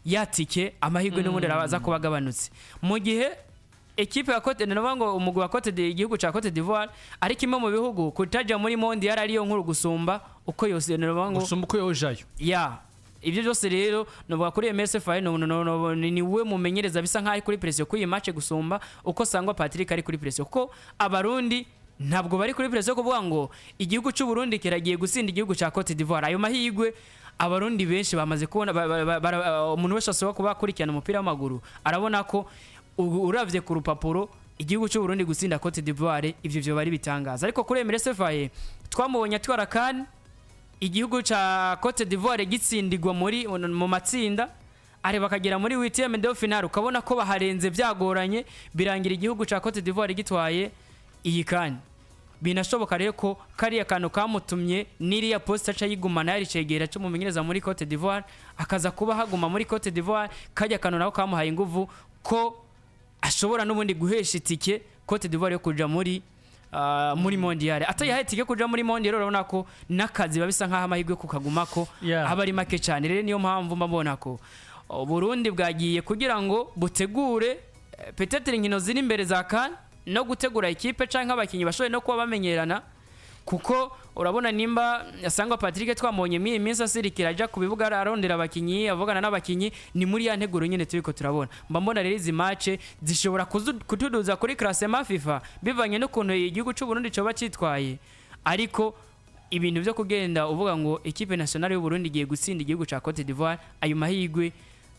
[SPEAKER 2] yatike amahirwe n'ubundi araza kubagabanutse mu gihe equipe ya Cote no bango umugwi wa Cote igihugu cya Cote d'Ivoire ariko imwe mu bihugu kutaja muri mondial ariyo nkuru gusumba uko yose no bango
[SPEAKER 1] gusumba uko yojayo
[SPEAKER 2] ibyo byose rero no kuri MSFI ni we mumenyereza bisa nkaho kuri pressure kuri match gusumba uko Sangwa Patrick ari kuri pressure kuko abarundi ntabwo bari kuri pressure kuvuga ngo igihugu cy'u Burundi kiragiye gusinda igihugu cya Cote d'Ivoire ayo mahigwe abarundi benshi bamaze kubona umuntu wese asaba kuba kurikirana umupira w'amaguru arabona ko uravye ku rupapuro igihugu cy'u Burundi gusinda Cote d'Ivoire ivyo byo bari bitangaza ariko kuri MSFI twamubonye atwara kan igihugu cya Cote d'Ivoire gitsindirwa mu matsinda ari bakagera muri 8e de finale ukabona ko baharenze byagoranye birangira igihugu cya Cote d'Ivoire gitwaye iyi kan binashoboka rero ko kariya kantu kamutumye niriya posta cha yigumana yari cegera cyo mumenyereza muri Cote d'Ivoire akaza kuba haguma muri Cote d'Ivoire kajya kantu naho kamuhaye inguvu ko ashobora n'ubundi guhesha itike Cote d'Ivoire yo kuja muri mondial atayahe itike kuja muri mondial urabona ko nakazi babisa nkaho amahirwe kukagumako abari make cyane rero niyo mpamvu mbabona ko Burundi bwagiye kugira ngo butegure peut-être inkino ziri imbere za CAN no gutegura ikipe canke abakinyi bashoboye no kuba bamenyerana kuko urabona nimba yasanga Patrick twamubonye mi iminsi asirikira aja ku bibuga arondera abakinyi avugana n'abakinyi ni muri ya nteguro nyene turiko turabona mba mbona rero izi match zishobora kutuduza kuri classement FIFA bivanye n'ukuntu igihugu cy'u Burundi coba citwaye ariko ibintu byo kugenda uvuga ngo equipe nationale y'u Burundi igiye gutsinda igihugu ca Cote d'Ivoire ayo mahigwe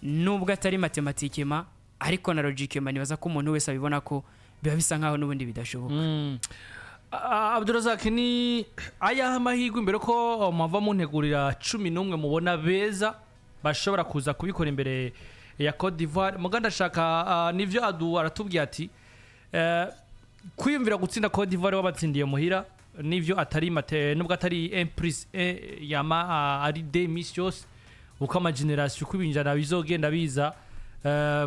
[SPEAKER 2] nubwo atari matematikema ariko na logikema nibaza ko umuntu wese abibona ko biba bisa nkaho n'ubundi bidashoboka.
[SPEAKER 1] Abdurazak ni aya mahigwe imbere ko mava mu ntegurira 11 mubona beza bashobora kuza kubikora imbere ya Cote d'Ivoire muganda shaka nivyo adu aratubwiye ati kwiyumvira gutsinda Cote d'Ivoire wabatsindiye muhira nivyo atari mate nubwo atari imprise yama ari des missions uko ama generation kubinjana bizogenda biza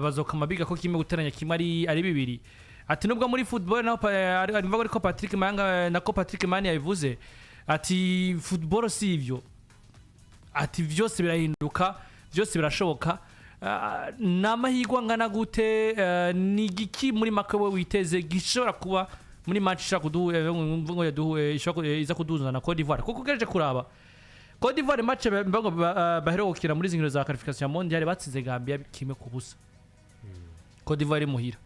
[SPEAKER 1] bazokama biga ko kimwe guteranya kimwe ari bibiri ati nubwo muri football naho ari ko Patrick Manga nako Patrick Mani yabivuze ati football si ivyo ati vyose birahinduka vyose birashoboka namahigwa ngana gute ni giki muri makawe witeze gishobora kuba muri match ishaka kuduha yaduhe iza kuduza na Cote d'Ivoire kuko gereje kuraba Cote d'Ivoire match mbango baherokira muri zingiro za qualification mondiale batsinze Gambia kimwe ku busa Cote d'Ivoire muhira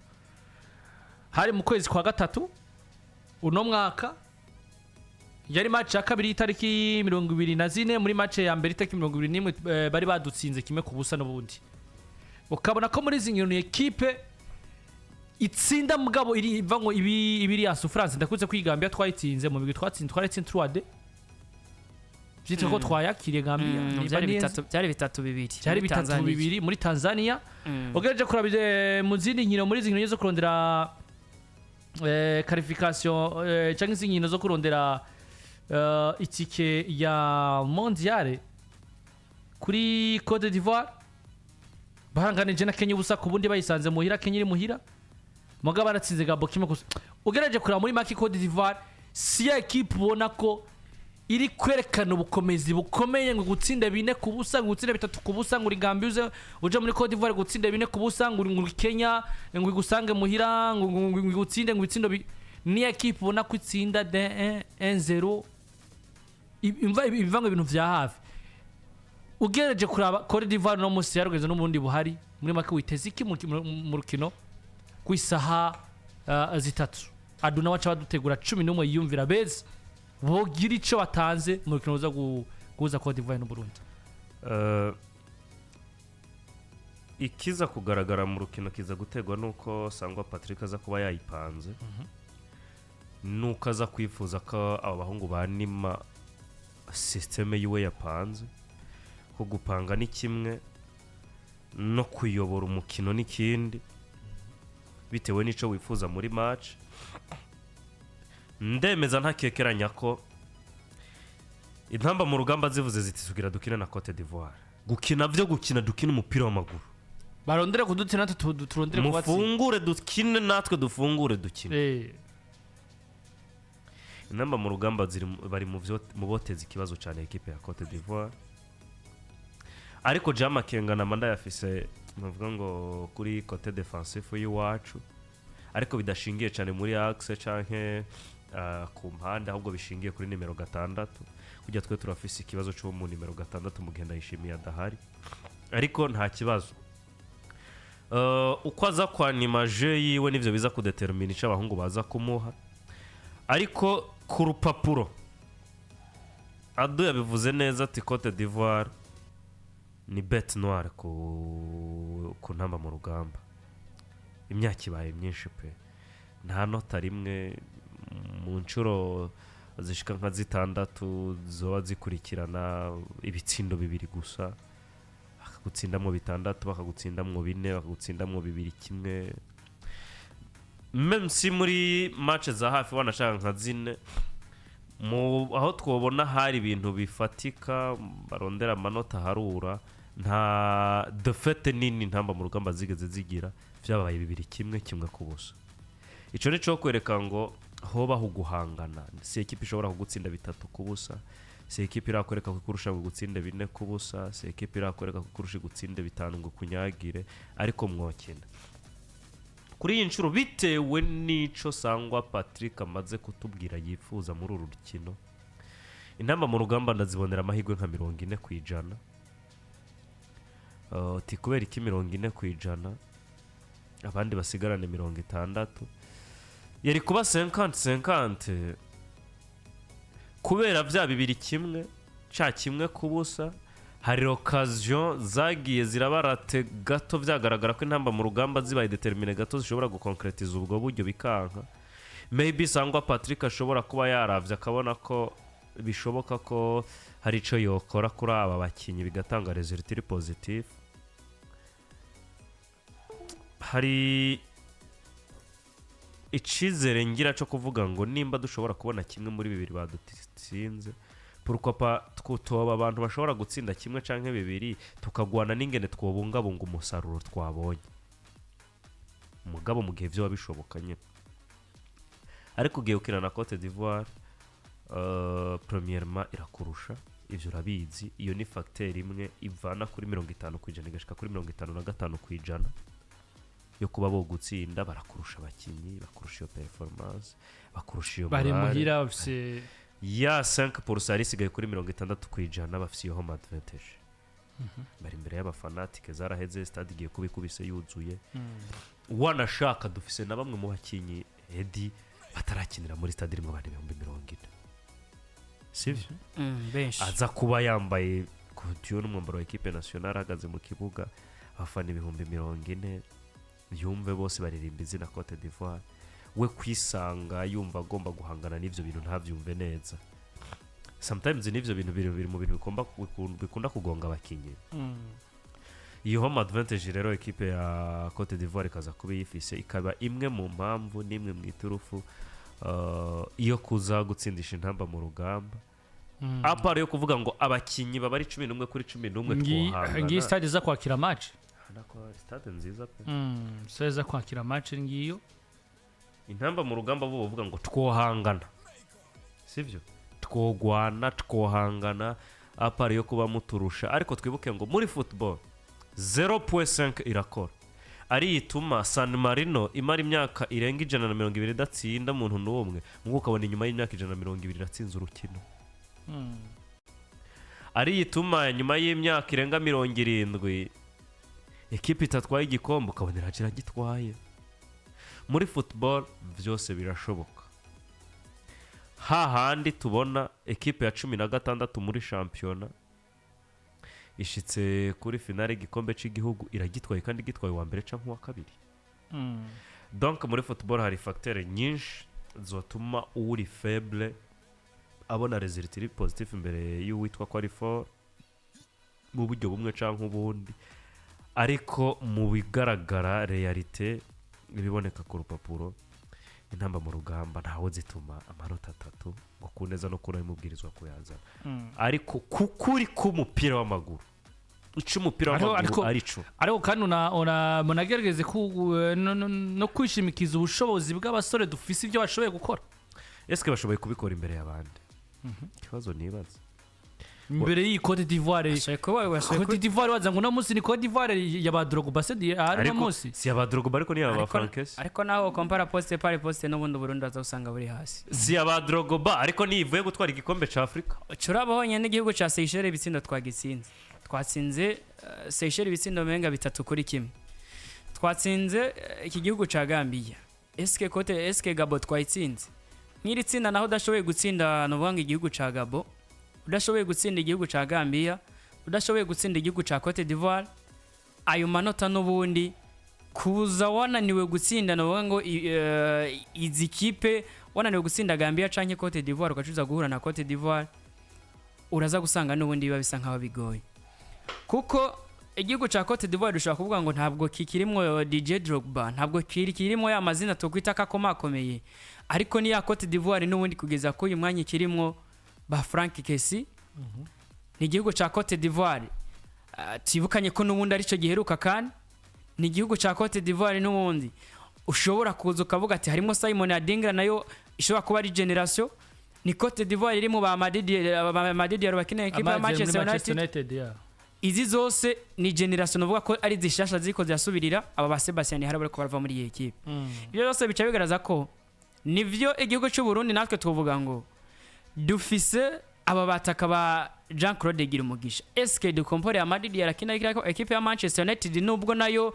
[SPEAKER 1] hari mu kwezi kwa gatatu uno mwaka yari match ya kabiri itariki 24 muri match ya mbere itariki 21 bari badutsinze kimwe ku busa n'ubundi ukabona ko muri zingiro ni equipe itsinda mugabo iri vango ibiri ya France ndakuze kwigambia twayitsinze mu bigi twatsinze 3D Jite ko twayakiriye Gambia
[SPEAKER 2] byari bitatu
[SPEAKER 1] bibiri muri Tanzania ugereje kurabije mu zindi nkino muri zingiro zo kurondera qualification cyangwa inkino zo kurondera itike ya mondiale kuri Cote d'Ivoire bahanganije na Kenya ubusa ku bundi bayisanze muhira Kenya iri muhira mugabo baratsinze Gabo kimwe gusa ugereje kuraba muri Maki Cote d'Ivoire si ya equipe ubona ko iri kwerekana ubukomezi bukomeye ngo gutsinda 4 ku busa ngo gutsinda 3 ku busa ngo Gambia uje muri Cote d'Ivoire gutsinda 4 ku busa ngo Kenya ngo igusange muhira ngo gutsinde ngo bitsindo ni equipe ubona ko itsinda de 1-0 imvango ibintu vya hafi ugereje kuraba Cote d'Ivoire no musi yarugeze no mundi buhari muri make witeze iki mu rukino kwisaha zitatu aduna wacha badutegura 11 yiyumvira beza bogira ico batanze mu rukino uza guza Cote d'Ivoire no Burundi
[SPEAKER 3] ikiza kugaragara mu rukino kiza gutegwa nuko sangwa Patrick aza kuba yayipanze nuko aza kwifuza ko aba bahungu banima systeme yiwe yapanze ko gupanga ni kimwe no kuyobora umukino n'ikindi bitewe n'ico wifuza muri match ndemeza ntakekeranya ko Intamba mu rugamba zivuze ziti tugira dukina na Cote d'Ivoire gukina dukina umupira w'amaguru
[SPEAKER 1] barondera kudutina turondere kubatsi
[SPEAKER 3] mufungure dukine natwe dufungure dukine Intamba mu rugamba bari mu boteza ikibazo cyane equipe ya Cote d'Ivoire ariko Jama Kengana manda yafise navuga ngo kuri côté défensif y'iwacu ariko bidashingiye cyane muri axe canke ku mpande ahubwo bishingiye kuri nimero 6 kujya twe turafise ikibazo cyo mu nimero 6 mugenda yishimiye adahari ariko nta kibazo uko aza kwanima je yiwe nivyo biza kudetermine ico abahungu baza kumuha ariko ku rupapuro Ado yabivuze neza ati Cote d'Ivoire ni bête noire ku Ntamba mu rugamba imyaka ibaye myinshi pe nta nota rimwe mu ncuro zishika nka 6 zoba zikurikirana ibitsindo 2 gusa bakagutsindamo 6 bakagutsindamo 4 bakagutsindamo 2 kimwe même si muri match za hafi wanashaka nka 4 mu aho twobona hari ibintu bifatika barondera amanota harura nta defete nini Ntamba mu rugamba zigeze zigira vyabaye 2 kimwe ku busa ico nico kwereka ngo hoba guhangana si equipe ishobora kugutsinda 3 ku busa si ekipe irakwereka ko kurusha gutsinde 4-0, si ekipe irakwereka ko kurusha gutsinde 5 ngo kunyagire, ariko mwokina kuri iyi nshuro bitewe n'ico Sangwa Patrick amaze kutubwira yifuza muri uru rukino. Intamba mu rugamba ndazibonera amahirwe nka 40%. Ti kubera iki 40%, abandi basigarane 60%, yari kuba 50-50 kubera vya bibiri kimwe ca kimwe kubusa. Hari occasion zagiye zirabarate gato, vyagaragara ko intamba mu rugamba zibaye determine gato zishobora gukonkretiza ubwo buryo bikanka. Maybe Sangwa Patrick ashobora kuba yaravye akabona ko bishoboka ko hari ico yokora kuri aba bakinyi bigatanga result iri positive. Hari icizere ngira cyo kuvuga ngo nimba dushobora kubona kimwe muri bibiri badutsinze, pourquoi pas twutoba abantu bashobora gutsinda kimwe canke bibiri tukagwana n'ingene twobungabunga umusaruro twabonye mugabo mu gihe vyo bishoboka nyine. Ariko ugiye ukina na Cote d'Ivoire, premièrement irakurusha, ivyo urabizi, iyo ni facteur imwe ivana kuri 50% igashika kuri 55% yo kuba bo gutsinda. Barakurusha abakinyi, bakurusha iyo performance, bakurusha iyo
[SPEAKER 1] bari
[SPEAKER 3] morale.
[SPEAKER 1] muhira bafise
[SPEAKER 3] ya 5% isigaye kuri 60% bafise iyo home advantage. Bari imbere y'abafanatike, zaraheze stade igiye kubikubise yuzuye. Wanashaka dufise na bamwe mu bakinyi Edi batarakinira muri stade irimo abantu 40,000, sivyo?
[SPEAKER 2] Benshi
[SPEAKER 3] Aza kuba yambaye kutiyo n'umwambaro wa equipe nationale ahagaze mu kibuga, abafana 40,000 yumve bose baririmba izina Cote d'Ivoire, we kwisanga yumva agomba guhangana n'ivyo bintu ntavyumve neza. Sometimes n'ivyo bintu biri mu bintu bikunda kugonga abakinyi. Iyo home advantage rero equipe ya Cote d'Ivoire kaza kuba yifise, ikaba imwe mu mpamvu nimwe mu iturufu iyo kuza gutsindisha intamba mu rugamba. Apart yo kuvuga ngo abakinyi baba ari 11 kuri 11 twohangana.
[SPEAKER 1] ngiyi stade za kwakira match,
[SPEAKER 3] Nako stade nziza pe.
[SPEAKER 1] stade za kwakira match ngiyo.
[SPEAKER 3] Intamba mu rugamba bo bavuga ngo twohangana, sivyo? Twogwana, twohangana, apart yo kuba muturusha. Ariko twibuke ngo muri football 0.5 irakora, ari ituma San Marino imara imyaka irenga 120 idatsinda umuntu n'umwe, ngo ukabona inyuma y'imyaka 120 iratsinze urukino. Ari ituma nyuma y'imyaka irenga 70 ekipe itatwaye igikombe ukabona iragira gitwaye. Muri football vyose birashoboka. Hahandi tubona ekipe ya 16 muri championnat ishitse kuri finale igikombe cy'igihugu iragitwaye, kandi gitwaye wa mbere canke wa kabiri. Donc muri football hari facteur nyinshi zotuma uri faible abona result iri positive imbere y'uwitwa ko ari fort mu buryo bumwe canke ubundi. Ariko mu bigaragara realite ibiboneka ku rupapuro, intamba mu rugamba ntawo zituma amanota 3 ngo kuneza no kuna imubwirizwa kuyazana. Ariko kukuri k'umupira w'amaguru, ico umupira w'amaguru arico.
[SPEAKER 1] Ariko kandi munagerageze no kwishimikiza ubushobozi bw'abasore dufise ibyo bashoboye gukora.
[SPEAKER 3] Eske bashoboye kubikora imbere y'abandi? Kibazo nibaza.
[SPEAKER 1] Imbere y'i Cote d'Ivoire, Cote d'Ivoire waza ngo no munsi ni Cote d'Ivoire ya Drogba sedi ari no munsi.
[SPEAKER 3] Si ya Drogba ariko ni ya Frankes.
[SPEAKER 2] Ariko naho compara poste par poste n'ubundi Burundi azosanga buri hasi.
[SPEAKER 3] Si ya Drogba ariko ni ivuye gutwara igikombe ca Afrika.
[SPEAKER 2] Curabahonye n'igihugu ca Seychelles ibitsindo twagitsinze. Twatsinze Seychelles ibitsindo menga 3-1. Twatsinze iki gihugu ca Gambia. Eske Gabo twayitsinze. Nk'iri tsinda naho udashoboye gutsinda no banga igihugu ca Gabo, udashoboye gutsinda igihugu ca Gambia, udashoboye gutsinda igihugu ca Cote d'Ivoire, ayo manota n'ubundi kuza wananiwe gutsinda no ngo izi kipe wananiwe gutsinda Gambia canke Cote d'Ivoire ugacuza guhura na Cote d'Ivoire, uraza gusanga n'ubundi biba bisa nkaho bigoye. Kuko igihugu ca Cote d'Ivoire dushaka kuvuga ngo ntabwo kikirimwo DJ Drogba, ntabwo kirimwo ya mazina tokwita kakomakomeye, ariko ni ya Cote d'Ivoire n'ubundi kugeza ko uyu mwanya kirimwo ba Frank Kesi. Ni igihugu ca Cote d'Ivoire tibukanye ko n'ubundi arico giheruka, kandi ni igihugu ca Cote d'Ivoire n'ubundi ushobora kuza ukavuga ati harimo Simon Adingra nayo ishobora kuba ari generation, ni Cote d'Ivoire iri mu ba Madidier bakina equipe ya Manchester United izi zose ni generation uvuga ko ari zishasha ziko zirasubirira aba ba Sebastian hari bariko barava muri iyi equipe ibyo byose bica bigaragaza ko nivyo igihugu cy'u Burundi natwe tuvuga ngo dufise aba bataka ba Jean-Claude Girumugisha eske de compare ya Madidier akina equipe ya Manchester United nubwo nayo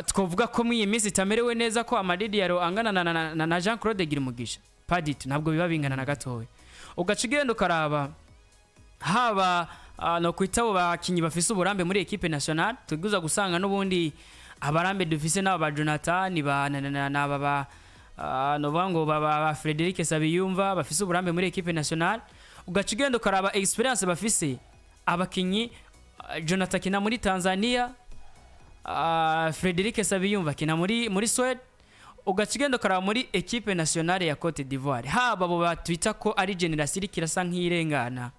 [SPEAKER 2] twavuga ko mu iyi minsi itamerewe neza ko Madidier angana na Jean-Claude Girumugisha padit ntabwo biba bingana na gatowe ugacigenda ukaraba haba no kwitabo bakinyi bafise uburambe muri equipe nationale tuguza gusanga nubundi abarambe dufise n'aba Jonathan n'aba no bango baba Frederic Sabiyumva bafise uburambe muri equipe nationale ugacigenda ukaraba experience bafise abakinyi Jonathan kina muri Tanzania Frederic Sabiyumva kina muri Sweden ugacigenda ukaraba muri equipe nationale ya Cote d'Ivoire haba bo batwita ko ari generation kirasa nk'irengana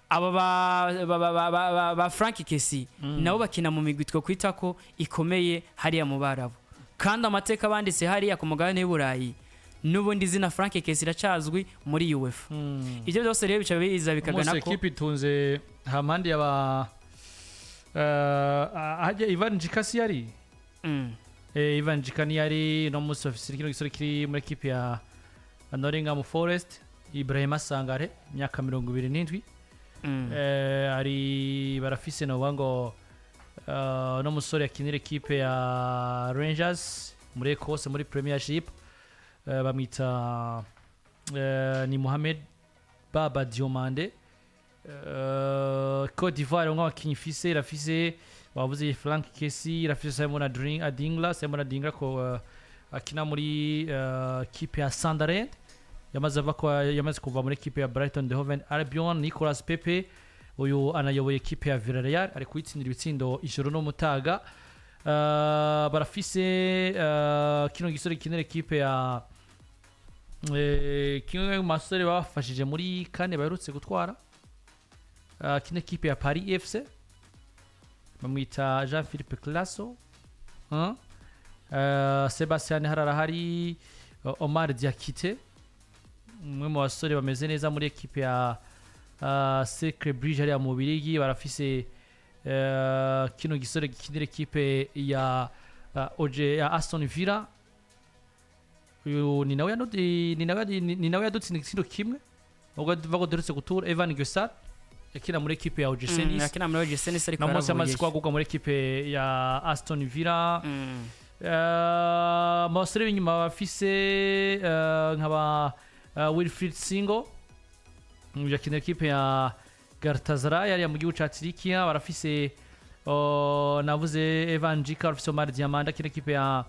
[SPEAKER 2] aba ba Frank Kesi nabo bakina mu migwi two kwita ko ikomeye hariya mu Barabo kandi amateka banditse hariya ku mugabane w'Uburayi nubundi zina Frank Kesi iracazwi muri UEFA ivyo byose rero bica biza bikagana ko
[SPEAKER 1] equipe itunze hamandi yaba haje Ivan Jikasi yari Ivan Jikani yari no musi ofisiri kino gisore kiri muri equipe ya Nottingham Forest Ibrahima Sangare myaka 27 ari barafise no bango no musore akinira equipe ya Rangers muri Cote muri Premiership bamwita ni Mohamed Baba Diomande Cote d'Ivoire nk'abakinyi fise rafise bavuze Frank Kesi rafise Simon Adingla ko akina muri equipe ya Sunderland yamaze kuva muri equipe ya Brighton de Hove Albion. Nicolas Pepe uyu anayoboye equipe ya Villarreal ari kwitsindira ibitsindo ijoro no mutaga barafise kino gisore kinere equipe ya kimwe mu masore bafashije muri kane baherutse gutwara kino equipe ya Paris FC bamwita Jean-Philippe Classo Sebastian Hararahari Omar Diakite umwe mu basore bameze neza muri equipe ya Sacre Bridge ari mu Birigi barafise kino gisore gikinira equipe ya Oje ya Aston Villa uyu ni nawe yadutsinda igitsindo kimwe ubwo bago deretse gutura Evan Gessar yakina muri equipe ya Oje Senis
[SPEAKER 2] yakina muri Oje Senis ariko
[SPEAKER 1] namusi amaze kwaguka muri equipe ya Aston Villa Mostre inyuma bafise nkaba Wilfried Singo yakina equipe ya Galatasaray yari mu gihugu ca Turikiya barafise navuze Evan Jika barafise Omar Diamanda akina equipe ya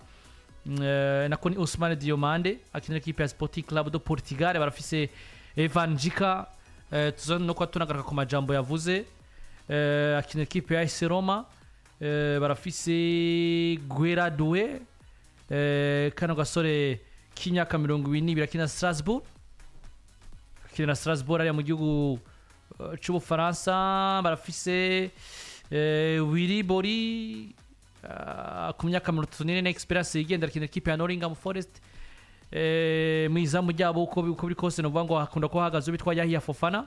[SPEAKER 1] nakoni Ousmane Diomande akina equipe ya Sporting Club do Portugal barafise Evan Jika tuzana no kwa tunagaruka ku majambo yavuze akina equipe ya AS Roma barafise Guerradoué kano gasore k'inyaka 22 akina Strasbourg akina Strasbourg ari mu gihugu c'Ubufaransa barafise Willy Bori ku myaka 34 na experience igenda akina equipe ya Nottingham Forest mwizamu ryabo uko biri kose no ngo hakunda ko hagaze bitwa Yahya Fofana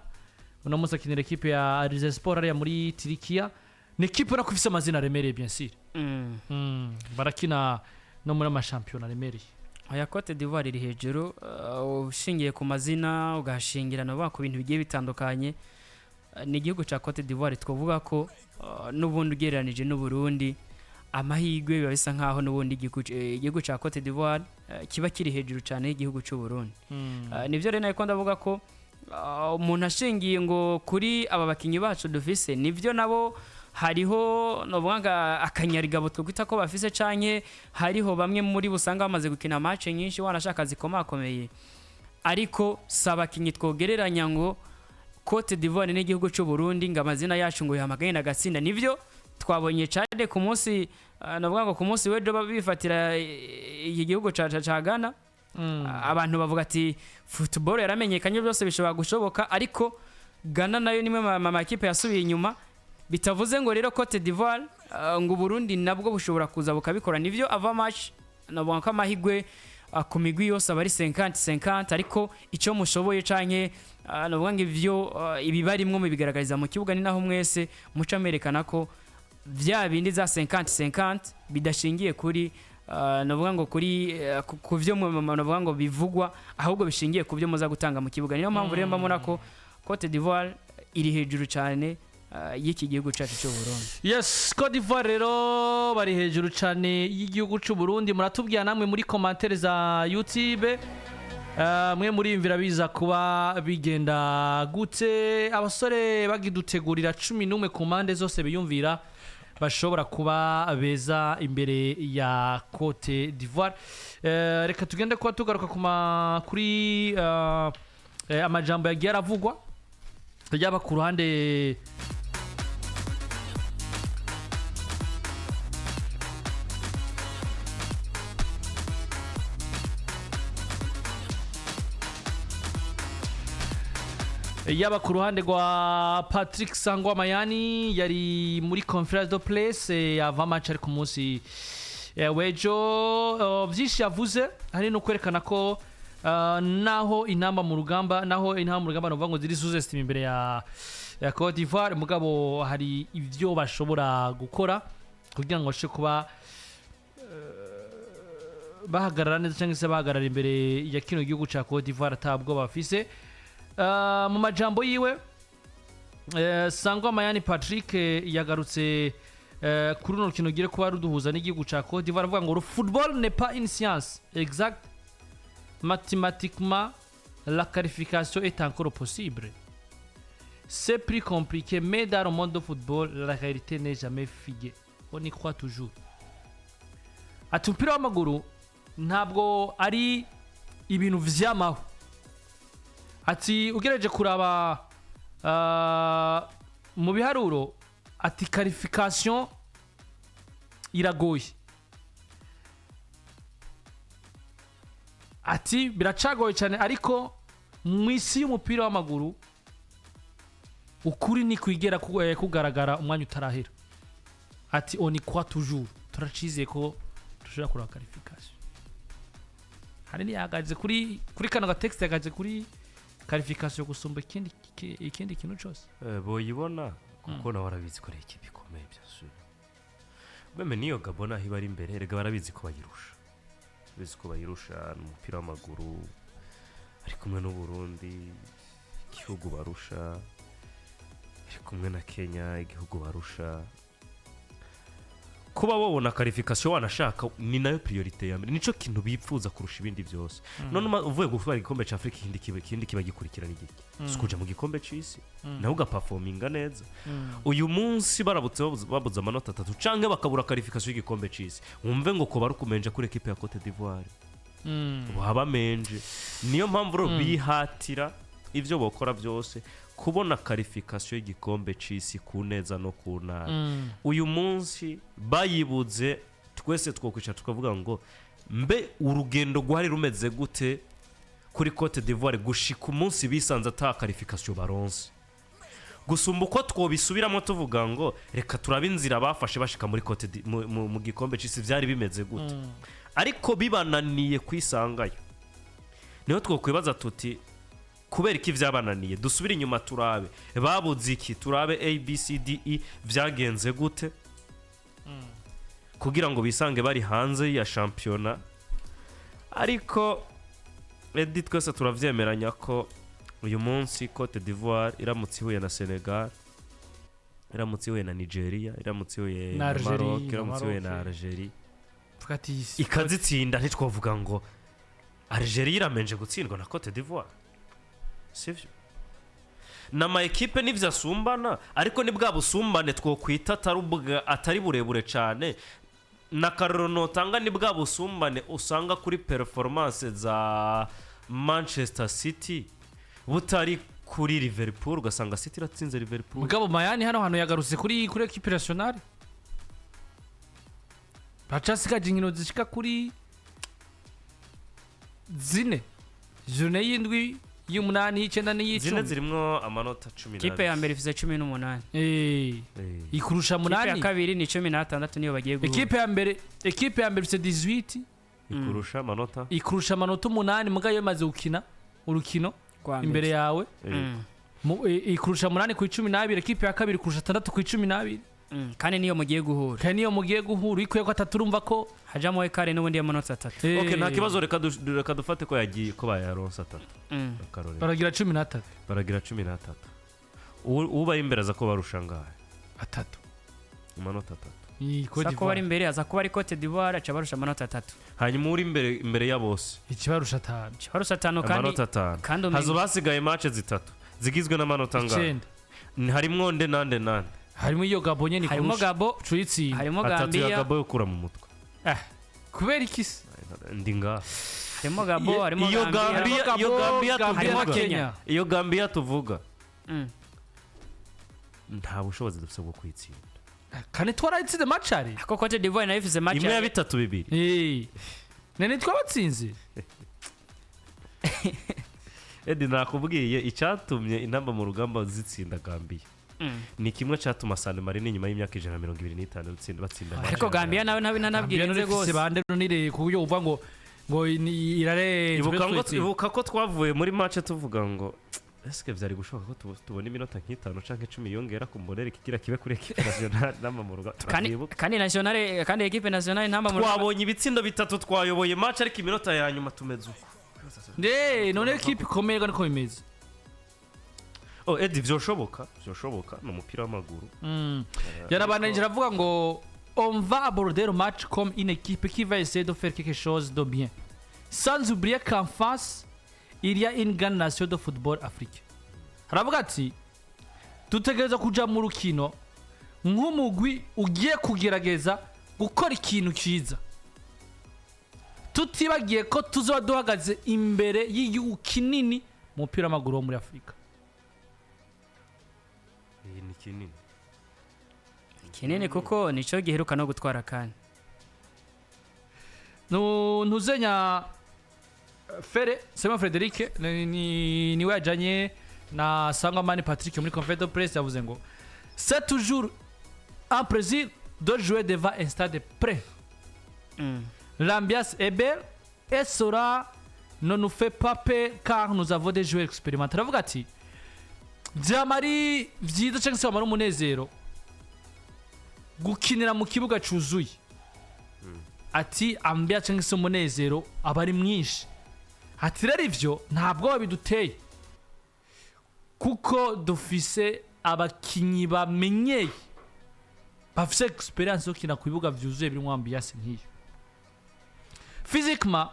[SPEAKER 1] uno musa akinira equipe ya Rizespor ari muri Turikiya ni equipe na kufise amazina remereye bien sûr barakina no muri amashampiyona remereye
[SPEAKER 2] aya Cote d'Ivoire iri hejuru ushingiye ku mazina ugashingira no bako bintu bigiye bitandukanye ni igihugu ca Cote d'Ivoire twavuga ko n'ubundi ugereranije n'u Burundi amahigwe biba bisa nkaho n'ubundi igihugu ca Cote d'Ivoire kiba kiri hejuru cyane igihugu cy'u Burundi nivyo rero nako ndavuga ko umuntu ashingiye ngo kuri aba bakinyi bacu dufise nivyo nabo hariho novuga akanyarigabo twita ko bafise canke hariho bamwe muri busanga bamaze gukina match nyinshi wanashaka zikomakomeye ariko sabakinyi twogereranya ngo Cote d'Ivoire n'igihugu cy'u Burundi ngamazina yacu ngo yahamagaye na gatsinda nivyo twabonye cyane ku munsi navuga ngo ku munsi wejo babifatira iki gihugu ca Ghana abantu bavuga ati football yaramenyekanye byose bishobora gushoboka ariko Ghana nayo nimwe mama equipe yasubiye inyuma bitavuze ngo rero Cote d'Ivoire ngo Burundi nabwo bushobora kuza bukabikora nivyo ava match navuga ko amahigwe ku migwi yose aba ari 50-50 ariko icyo mushoboye canke navuga ngo ivyo ibibarimwo mubigaragariza mu kibuga ni naho mwese muca merekana ko vya bindi za 50-50 bidashingiye kuri navuga ngo kuri ku vyo navuga ngo bivugwa ahubwo bishingiye ku vyo muza gutanga mu kibuga niyo mpamvu rero mbona ko Cote d'Ivoire iri hejuru cyane y'iki gihugu cyacu cy'u Burundi.
[SPEAKER 1] Yes, Cote d'Ivoire rero bari hejuru cyane y'igihugu cy'u Burundi. Muratubwira namwe muri commentaire za YouTube mwe muri imvira biza kuba bigenda gute, abasore bagidutegurira 11 ku mpande zose biyumvira bashobora kuba beza imbere ya Cote d'Ivoire. Reka tugende kuba tugaruka kuri amajambo yagiye aravugwa yaba ku ruhande rwa Patrick Sangwamayani yari muri conference de presse yava match ari ku munsi w'ejo. Byinshi yavuze hari no kwerekana ko naho Intamba mu rugamba navuga ngo ziri Sosthene imbere ya Cote d'Ivoire mugabo hari ivyo bashobora gukora kugira ngo bashe kuba bahagarara neza cyangwa se bahagarara imbere ya kino gihugu ca Cote d'Ivoire atabwo bafise. Mu majambo yiwe Sangwamayani Patrick yagarutse kuri runo rukino gire kuba ruduhuza n'igihugu ca Cote d'Ivoire avuga ngo le football n'est pas une science exacte. Mathématiquement, la qualification est encore possible. C'est plus compliqué, mais dans le monde du football, la réalité n'est jamais figée. On y croit toujours. Ati umupira w'amaguru ntabwo ari ibintu vyamaho. Ati ugerageje kuraba mu biharuro ati qualification iragoye. Ati biracagoye cyane ariko mu isi y'umupira w'amaguru ukuri ni kwigera kugaragara umwanya utarahera. Ati on y croit toujours. Turacizeye ko dushobora kuraba qualification. Hari ni yagaze kuri kana ga text yagaze kuri qualification gusumba ikindi kintu cyose.
[SPEAKER 3] Boyibona kuko nawe arabizi ko iki bikomeye byasubira. Beme niyo Gabona hibari imbere rega barabizi ko bayirusha. Bizi ko bayirusha umupira w'amaguru ari kumwe n'u Burundi igihugu barusha, ari kumwe na Kenya igihugu barusha. Kuba babona qualification wanashaka ni nayo priorite ya mbere, nico kintu bipfuza kurusha ibindi byose. None uvuye gufara igikombe cya Afrika ikindi kiba gikurikirana igiki sikuja mu gikombe cy'isi naho ugaperforminga neza. Uyu munsi barabutse babuza amanota 3 canke bakabura qualification y'igikombe cy'isi, wumve ngo ko barukumenja kuri equipe ya Cote d'Ivoire waba menje. Niyo mpamvu ro bihatira ivyo bokora byose kubona qualification y'igikombe cy'isi ku neza no ku ntara. Uyu munsi bayibuze twese twokwica tukavuga ngo mbe urugendo gwari rumeze gute kuri Cote d'Ivoire gushika umunsi bisanze ata qualification baronse, gusumba uko twobisubiramo tuvuga ngo reka turabe inzira bafashe bashika muri Cote mu gikombe cy'isi vyari bimeze gute. Ariko bibananiye kwisangayo niho twokwibaza tuti kubera iki vyabananiye, dusubira inyuma turabe babuze iki, turabe ABCDE vyagenze gute kugira ngo bisange bari hanze ya championnat. Ariko edit twese turavyemeranya ko uyu munsi Cote d'Ivoire iramutse ihuye na Senegal, iramutse ihuye na Nigeria, iramutse ihuye na Maroc, iramutse ihuye na Algeria ikazitsinda, ntitwovuga ngo Algeria iramenje gutsindwa na Cote d'Ivoire. Sivyo na ma equipe nivyo asumbana, ariko ni bwa busumbane twokwita atari burebure cyane. Na Karono tanga ni bwa busumbane usanga kuri performance za Manchester City butari kuri Liverpool, ugasanga City ratsinze Liverpool.
[SPEAKER 1] Mugabo Mayani hano yagarutse kuri equipe nationale bacasigaje inkino zishika kuri zine journée y'indwi y'umunani y'icenda n'iy'icumi
[SPEAKER 3] zine zirimwo amanota 10.
[SPEAKER 2] Kipe ya mbere ifise 18
[SPEAKER 1] ikurusha munani.
[SPEAKER 2] Kipe ya kabiri ni 16 niyo bagiye guhura.
[SPEAKER 1] Equipe ya mbere ifise 18
[SPEAKER 3] ikurusha amanota
[SPEAKER 1] ikurusha amanota 8 mugayo yamaze gukina urukino imbere yawe ikurusha 8 ku 12 ekipe ya kabiri kurusha 6 ku 12
[SPEAKER 2] kandi niyo mugiye guhura ikwiye ko ataturumva ko hajamo ekare n'ubundi y'amanota 3
[SPEAKER 3] okay nta kibazo reka dufate ko yagiye ko bayaronsa 3
[SPEAKER 1] baragira 13
[SPEAKER 3] uba imbere aza ko barusha ngahe
[SPEAKER 1] 3
[SPEAKER 3] amanota
[SPEAKER 2] 3 ko bari imbere aza kuba ari Cote d'Ivoire aca barusha amanota 3
[SPEAKER 3] hanyuma uri imbere ya bose
[SPEAKER 1] ikibarusha
[SPEAKER 3] 5 kandi hazo basigaye match 3 zigizwe n'amanota ngahe harimo nande
[SPEAKER 1] harimo iyo Gabo nyene
[SPEAKER 2] harimo Gabo
[SPEAKER 1] Chuitsi
[SPEAKER 2] harimo
[SPEAKER 3] Gambia Gabo yokura mu mutwe
[SPEAKER 1] kubera ikisi
[SPEAKER 3] ndinga
[SPEAKER 2] harimo Gabo harimo
[SPEAKER 1] Kenya
[SPEAKER 3] iyo Gambia tuvuga nta bushobozi dufite bwo kwitsinda
[SPEAKER 1] kandi twarayitsinze match ari
[SPEAKER 2] ko Cote d'Ivoire nayo ifise match
[SPEAKER 3] imwe ya 3-2
[SPEAKER 1] nene twabatsinze
[SPEAKER 3] Edi nakubwiye icyatumye Intamba mu rugamba zitsinda Gambia ni kimwe cyatuma Sane Marine nyuma y'imyaka 125 batsinda
[SPEAKER 2] ariko Gambia nawe nanabwirinze gose
[SPEAKER 1] bande nire kuyo uva ngo irare
[SPEAKER 3] ibuka ko twavuye muri match tuvuga ngo eske vyari gushoboka ko tubona iminota nk'itanu canke 10 yongera ku mbonere kigira kibe kuri equipe nationale Intamba mu rugamba
[SPEAKER 2] kandi equipe nationale Intamba mu rugamba
[SPEAKER 3] twabonye ibitsindo 3 twayoboye match ariko iminota ya nyuma tumeze uko
[SPEAKER 1] none equipe ikomeye niko bimeze
[SPEAKER 3] Edi vyoshoboka no mupira w'amaguru
[SPEAKER 1] yarabananije aravuga ngo on va aborder le match comme une équipe qui va essayer de faire quelque chose de bien sans oublier qu'en face il y a une grande nation de football africain aravuga ati dutegereza kuja mu rukino nk'umugwi ugiye kugerageza gukora ikintu cyiza tutibagiye ko tuzoba duhagaze imbere y'igihugu kinini mu mupira w'amaguru wo muri Afrika
[SPEAKER 2] kinini kuko nico giheruka no gutwara kandi
[SPEAKER 1] ntuzenya Sema Frederic ni wajanye na Sangamani Patrick muri conférence de presse yavuze ngo c'est toujours un plaisir de jouer devant un stade prêt. L'ambiance est belle et cela ne nous fait pas peur car nous avons des joueurs expérimentés. Aravuga ati byamari byiza cyangwa se wamara umunezero gukinira mu kibuga cyuzuye ati ambiance cyangwa se umunezero aba ari mwinshi ati rero ivyo ntabwo biduteye kuko dufise abakinyi bamenyeye bafise experience yo kina ku bibuga vyuzuye birimo ambiance nk'iyo. Physiquement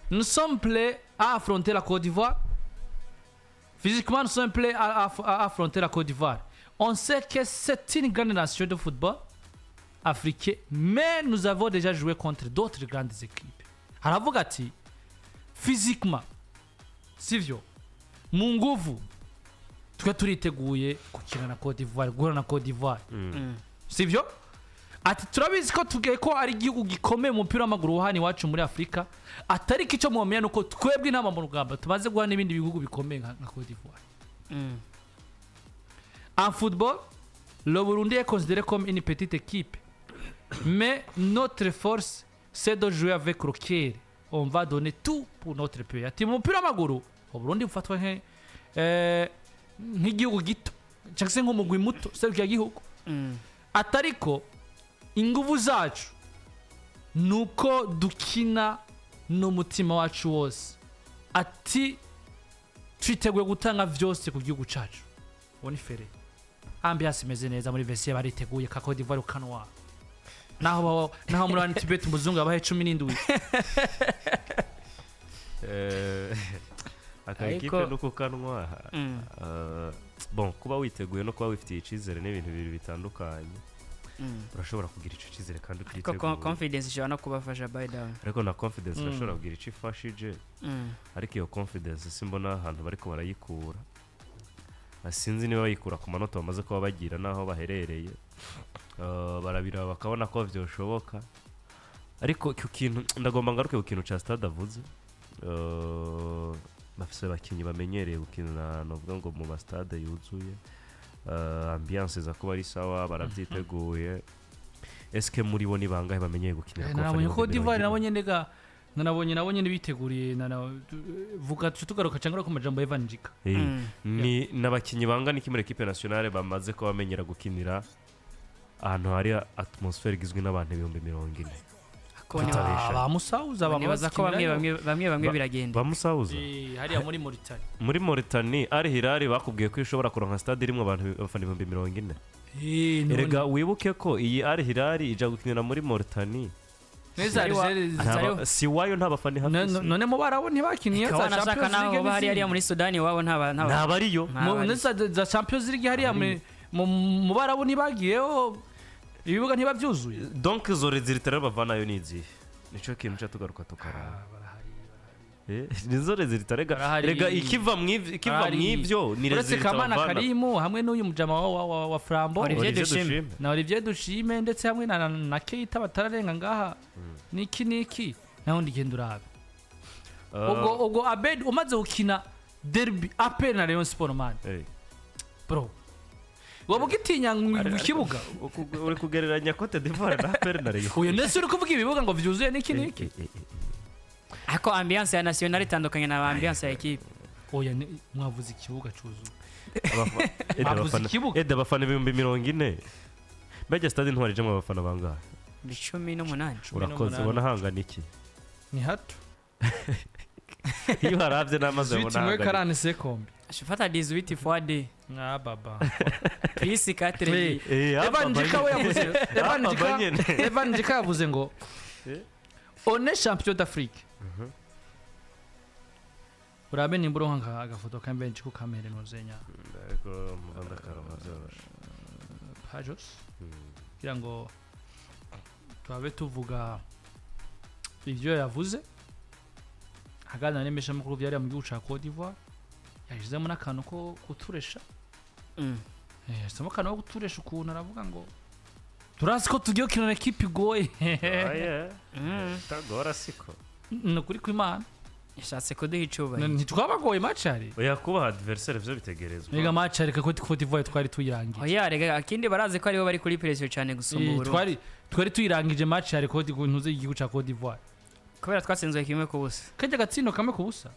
[SPEAKER 1] nous sommes prêts à affronter la Côte d'Ivoire. Physiquement, nous sommes prêts à affronter la Côte d'Ivoire. On sait que c'est une grande nation de football africain, mais nous avons déjà joué contre d'autres grandes équipes. Aravuga ati physiquement, sivyo, mu nguvu twe turiteguye gukina na Côte d'Ivoire, guhura na Côte d'Ivoire. Sivyo? Ati turabizi ko tugiye ko ari igihugu gikomeye mu mupira w'amaguru hano iwacu muri Afrika, atari kico mu menya nuko twebwe Intamba mu rugamba tumaze guhana n'ibindi bihugu bikomeye nka Côte d'Ivoire. En football, le Burundi est considéré comme une petite équipe, mais notre force c'est de jouer avec le cœur. On va donner tout pour notre pays. Ati mu mupira w'amaguru Burundi bufatwa nk'igihugu gito cyangwa se nk'umugwi muto serukira gihugu. Atariko inguvu zacu nuko dukina n'umutima wacu wose. Ati twiteguye gutanga vyose ku gihugu cacu. Boni fere ambiance imeze neza muri vestiaire bariteguye ka Côte d'Ivoire kanwa naho muri Antibet muzungu abahe 17
[SPEAKER 3] akakipe nuko kanwa bon kuba witeguye no kuba wifitiye icizere n'ibintu bibiri bitandukanye. Urashobora kugira ico cizere kandi
[SPEAKER 2] utiteguye. Confidence ishobora no kubafasha by down.
[SPEAKER 3] Ariko na confidence urashobora kugira ico ifashije. Ariko iyo confidence simbona ahantu bariko barayikura. Asinzi niba bayikura ku manota bamaze kuba bagira naho baherereye. Barabira bakabona ko vyoshoboka. Ariko cyo kintu ndagomba ngaruke ku kintu ca Stade avuze. Bafise bakinyi bamenyereye gukina novuga ngo mu ba stade yuzuye. Ambiance za kuba ari sawa baravyiteguye. Eske muri bo ni bangahe bamenyeye gukinira
[SPEAKER 1] ko Côte d'Ivoire nabonye ndega nabonye nibiteguriye vuga tugaruka cyangwa ku majambo y'Evanjika
[SPEAKER 3] ni nabakinyi bangana iki muri equipe nationale bamaze ko bamenyera gukinira ahantu hari atmosphere igizwe n'abantu 40,000
[SPEAKER 1] bamusauza
[SPEAKER 2] bamubaza ko bamwe biragenda
[SPEAKER 3] bamusauza
[SPEAKER 1] hariya muri Mauritania
[SPEAKER 3] muri Mauritania Al Hilal bakubwiye ko ishobora kuronka stade irimo abantu bafana 40,000 erega wibuke ko iyi Al Hilal ija gukinira muri Mauritania si wayo nta bafani hafi
[SPEAKER 1] none mu barabo ntibakiniye za Champions League
[SPEAKER 2] bari hariya muri Sudani wabo
[SPEAKER 3] nta bariyo
[SPEAKER 1] za Champions League hariya mu barabo ntibagiyeho ibibuga ntibabyuzuye
[SPEAKER 3] donc izo resultat rero bavanayo nizi nico kintu cyatugaruka tukaraba nizo resultat rega ikiva mw'ivyo ni resultat
[SPEAKER 1] Kamana Karimu hamwe n'uyu mujama wa Frambo Olivier Dushime ndetse hamwe na Keita batararenga ngaha niki naho ndigenda urabe ubwo Abed umaze gukina derby APR na Rayon Sport man bro wabugitinya mu kibuga
[SPEAKER 3] uri kugereranya Cote d'Ivoire na APR na Rayon
[SPEAKER 1] uyu ndetse uri kuvuga ibibuga ngo vyuzuye niki
[SPEAKER 2] ako ambiance ya national itandukanye na ambiance ya equipe
[SPEAKER 1] oya mwavuze ikibuga cyuzuye
[SPEAKER 3] abafana 40,000 mbega stade ntwarije mu abafana bangahe
[SPEAKER 2] 18
[SPEAKER 3] urakoze ubona hangana iki
[SPEAKER 1] ni hato
[SPEAKER 3] iyo haravye namaze
[SPEAKER 1] ubona hangana 40 secondes
[SPEAKER 2] ashifata 18 fois d
[SPEAKER 1] baba
[SPEAKER 2] plus 4
[SPEAKER 1] Evanjika yavuze ngo on est champion d'Afrique urabe nimbura nka agafoto kambenje ku kamera nozenya
[SPEAKER 3] ariko muvanda karamaze
[SPEAKER 1] Pajos kugira ngo twabe tuvuga ivyo yavuze hagana nemesha mukuru byari mu gihugu ca Cote d'Ivoire yashizemo n'akantu ko kuturesha yashizemo akantu ko kuturesha ukuntu aravuga ngo turazi ko tugiye kinana equipe igoye
[SPEAKER 3] tagora siko
[SPEAKER 1] nukuri kw'Imana
[SPEAKER 2] yashatse kuduha icyubahiro
[SPEAKER 1] ntitwabagoye matchari
[SPEAKER 3] oya kuba adversaire vyo bitegerezwa
[SPEAKER 1] rega matchari ko Cote d'Ivoire twari tuyirangije
[SPEAKER 2] oya rega akindi barazi ko aribo bari kuri pressure cyane gusumba Burundi
[SPEAKER 1] twari tuyirangije matchari Cote ntuze igihugu ca Cote d'Ivoire
[SPEAKER 2] kubera twatsinzwe kimwe ku busa
[SPEAKER 1] kajya gatsino kamwe ku busa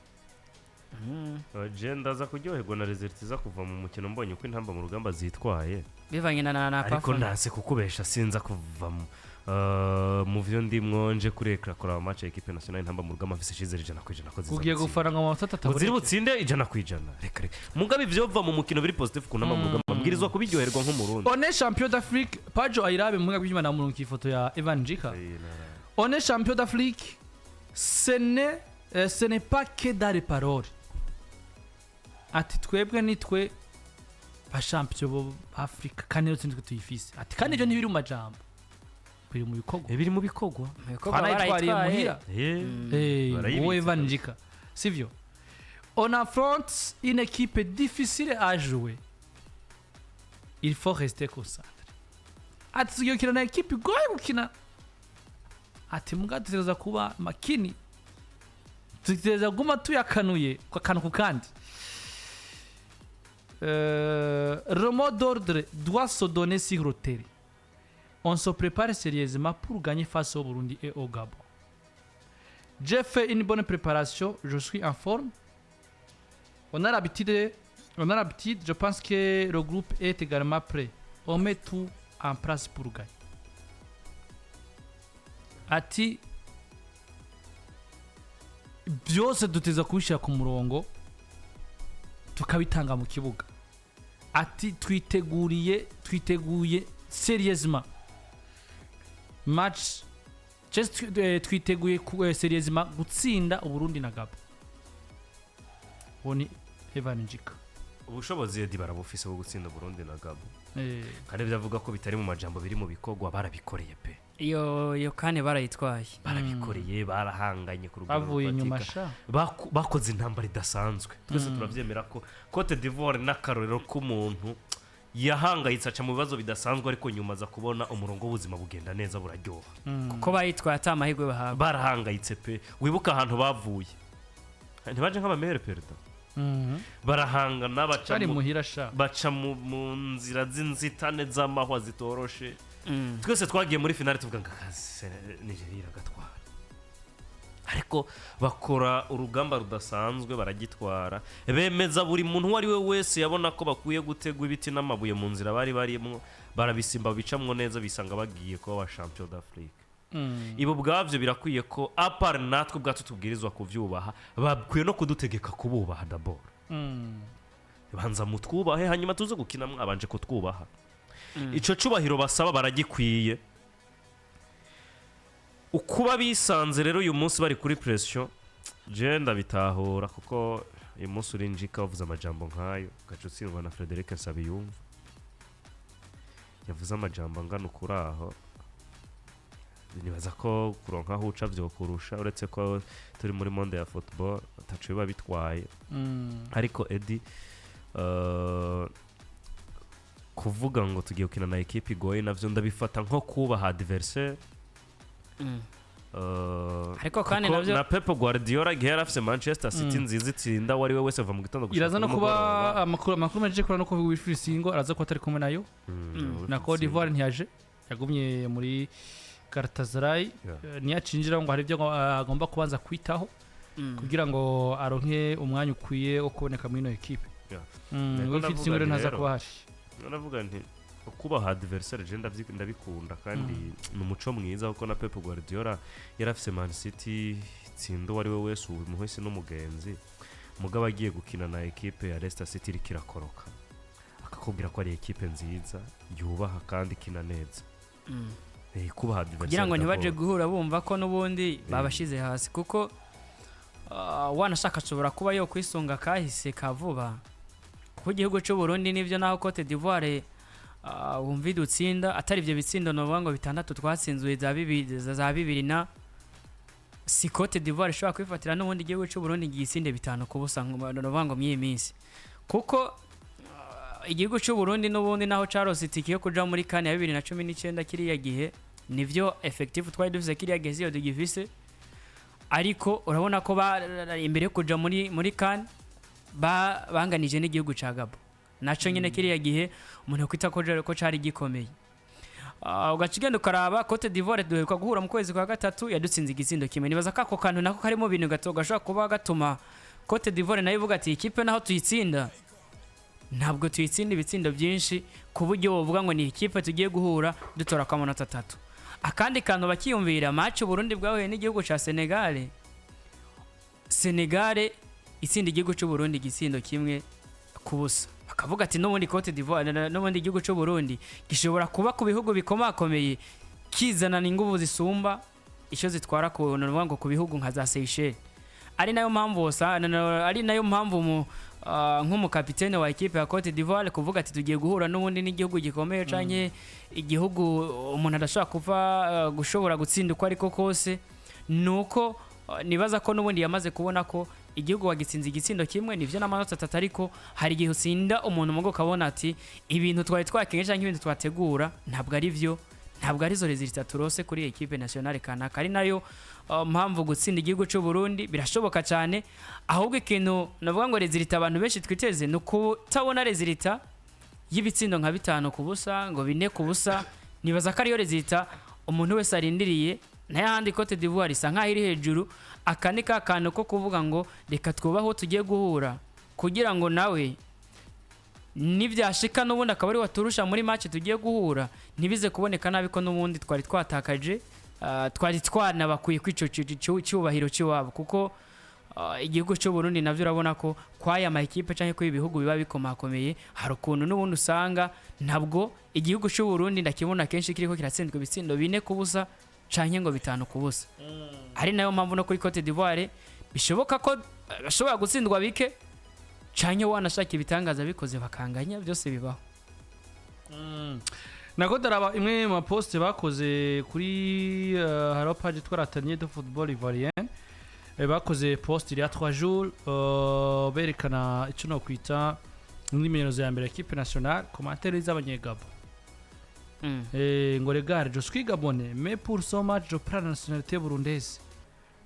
[SPEAKER 3] agenda za kuryoherwa na result za kuva mu mukino mbonye uko Intamba mu rugamba zitwaye
[SPEAKER 2] bivanye na
[SPEAKER 3] ariko nase kukubesha sinza kuva mu vyo ndimwo nje kurekra kora match equipe nationale Intamba mu rugamba mfise shizere 100% ko ziza
[SPEAKER 1] kugiye gufaranga mu matata tabure
[SPEAKER 3] ziri butsinde 100% reka mugabe ivyo va mu mukino biri positive ku Intamba mu rugamba mbwirizwa kubiryoherwa nko mu Burundi
[SPEAKER 1] on est champion d'Afrique Pajo ayirabe mu ngabyo na mu ifoto ya Evanjika on est champion d'Afrique ce n'est pas que dans les paroles ati twebwe nitwe ba champion bo Africa kandi nitwe tuyifise ati kandi ibyo ntibiri mu majambo biri mu bikorwa
[SPEAKER 2] barayitwaye
[SPEAKER 1] muhira wowe Evanjika sivyo on affronte une équipe difficile à jouer il faut rester concentré ati tugiye gukina na equipe igoye gukina ati muga tutegereza kuba makini tutegereza guma tuyakanuye kwa kantu ku kandi le mot d'ordre doit se donner sur le terrain. On se prépare sérieusement pour gagner face au Burundi et au Gabon. J'ai fait une bonne préparation, je suis en forme. On a l'habitude, je pense que le groupe est également prêt. On met tout en place pour gagner. Ati byose duteza kubishira ku murongo tukabitanga mu kibuga ati twiteguye seriousement match just twiteguye seriousment gutsinda Uburundi na Gabon boni Evanjika
[SPEAKER 3] ubushobozi Edi barabufise bwo gutsinda Burundi na Gabon kandi byavuga ko bitari mu majambo biri mu bikorwa barabikoreye pe
[SPEAKER 2] iyo kane barayitwaye
[SPEAKER 3] barabikoreye barahanganye ku rugamba
[SPEAKER 1] bavuye inyuma sha
[SPEAKER 3] bakoze intambara idasanzwe twese turavyemera ko Cote d'Ivoire n'akarorero k'umuntu yahangayitse aca mu bibazo bidasanzwe ariko nyuma za kubona umurongo w'ubuzima bugenda neza buraryoha
[SPEAKER 2] kuko bayitwaye atamahirwe bahabwa
[SPEAKER 3] barahangayitse pe wibuka ahantu bavuye ntibaje nk'abamere perida barahangana baca mu nzira z'inzitane z'amahwa zitoroshe twese twagiye muri finale tuvuga ngo Nigeria gatwara ariko bakora urugamba rudasanzwe baragitwara bemeza buri muntu uwo ari we wese yabona ko bakwiye gutegwa ibiti n'amabuye mu nzira bari barimo barabisimba bicamwo neza bisanga bagiye kuba wa champion d'Afrique. Ibo bwavyo birakwiye ko apart natwe ubwacu tubwirizwa kuvyubaha bakwiye no kudutegeka kububaha d'abord. Banza mutwubahe hanyuma tuze gukina mwabanje kutwubaha. Ico cubahiro basaba baragikwiye. Ukuba bisanze rero uyu munsi bari kuri pression je ndabitahura kuko uyu munsi urinjika uvuze amajambo nkayo gacutsindwa na Frederic Nsabiyumva yavuze amajambo angana ukuraho nibaza ko kuronka aho uca vyo kurusha uretse ko turi muri monde ya football atacu biba bitwaye ariko Eddie kuvuga ngo tugiye gukina na equipe igoye navyo ndabifata nko kubaha adversaire.
[SPEAKER 2] Ariko kandi navyo
[SPEAKER 3] na Pep Guardiola gihe yarafise Manchester City nziza itsinda wari we wese va mu gitondo gushaka
[SPEAKER 1] iraza no kuba amakuru meje kora no ko Wilfried Singo araza ko atari kumwe nayo na Cote d'Ivoire ntiyaje yagumye muri Galatasaray niyacinjira ngo hari ibyo agomba kubanza kwitaho kugira ngo aronke umwanya ukwiye wo kuboneka muri no equipe. Wilfried Singo rero ntaza kubahashi
[SPEAKER 3] navuga nti kuba adversaire je ndabikunda kandi numuco mwiza kuko na Pep Guardiola yarafise Man City tsindo wari we wese umuhese n'umugenzi mugabo agiye gukina na equipe ya Leicester City rikirakoroka akakubwira ko ari equipe nziza yubaha kandi kina neza. Kuba adversaire
[SPEAKER 2] kugira ngo ntibaje guhura bumva ko nubundi babashize hasi kuko wanashaka ashobora kuba yo kwisunga kahise kavuba ku gihugu cy'u Burundi nivyo naho Cote d'Ivoire wumva dutsinda atari ibyo bitsindo no ngo bitandatu twatsinzwe za bibiri na si Cote d'Ivoire ishobora kwifatira n'ubundi gihugu cy'u Burundi gisinde bitanu kubusa ngo myiyi minsi kuko igihugu cy'u Burundi n'ubundi naho Charles itiki yo kuja muri kane ya 2019 kiriya gihe nivyo effective twari dufise kiriya gihe yo Givisse ariko urabona ko imbere yo kuja muri kane banganije n'igihugu ca Gabo naco nyene kiriya gihe umuntu kwita ko cari gikomeye. Ugacigenda ukaraba Cote d'Ivoire duheruka guhura mu kwezi kwa gatatu yadutsinze igitsindo kimwe nibaza kako kantu nako karimo bintu gato gashobora kuba gatuma Cote d'Ivoire nayo ivuga ati ikipe naho tuyitsinda ntabwo tuyitsinda ibitsindo byinshi ku buryo wovuga ngo ni ikipe tugiye guhura dutora kwa amanota 3. Akandi kantu bakiyumvira match Burundi bwahuye n'igihugu ca Senegal itsinda igihugu cy'u Burundi igitsindo kimwe kubusa akavuga ati n'ubundi Cote d'Ivoire n'ubundi igihugu cy'u Burundi gishobora kuba ku bihugu bikomakomeye kizana n'inguvu zisumba icyo zitwara ku ngo ku bihugu nka za Seychelles ari nayo mpamvu nk'umukapitene wa equipe ya Cote d'Ivoire kuvuga ati tugiye guhura n'ubundi n'igihugu gikomeye canke igihugu umuntu adashobora kuva gushobora gutsinda uko ariko kose nuko nibaza ko n'ubundi yamaze kubona ko igihugu wagitsinze igitsindo kimwe nivyo n'amanota 3 ariko hari igihe usinda umuntu mugo kabona ati ibintu twari twakenye canke ibintu twategura ntabwo ari vyo ntabwo ari zo resultat turose kuri equipe nationale kanaka ari nayo mpamvu gutsinda igihugu cy'u Burundi birashoboka cyane ahubwo ikintu navuga ngo resultat abantu benshi twiteze no kutabona resultat y'ibitsindo nka 5 kubusa ngo 4 kubusa nibaza ko ariyo resultat umuntu wese arindiriye n'ahandi Cote d'Ivoire isa nkaho iri hejuru akanika kantu ko kuvuga ngo reka twubaho tugiye guhura kugira ngo nawe nivyashika n'ubundi akaba ari waturusha muri match tugiye guhura ntibize kuboneka nabi ko n'ubundi twari twatakaje twari twanabakuye kwico cyubahiro cy'iwabo kuko igihugu cy'u Burundi navyo urabona ko kwaya ama equipe canke ko ibihugu biba bikomakomeye hari ukuntu n'ubundi usanga ntabwo igihugu cy'u Burundi ndakibona kenshi kiriko kiratsindwa ibitsindo 4 kubusa canke ngo 5 kubusa ari nayo mpamvu no kuri Cote d'Ivoire bishoboka ko bashobora gutsindwa bike canke wanashaka ibitangaza bikoze bakanganya byose bibaho.
[SPEAKER 1] Nako daraba imwe mu post bakoze kuri haro page twaratanye de football ivoirien bakoze post il y a 3 jours berekana ico no kwita n'imimenyerzo ya mbere equipe nationale commentaire z'abanyegabo ngo regarde je suis gabonais mais pour ce match je prends la nationalité burundaise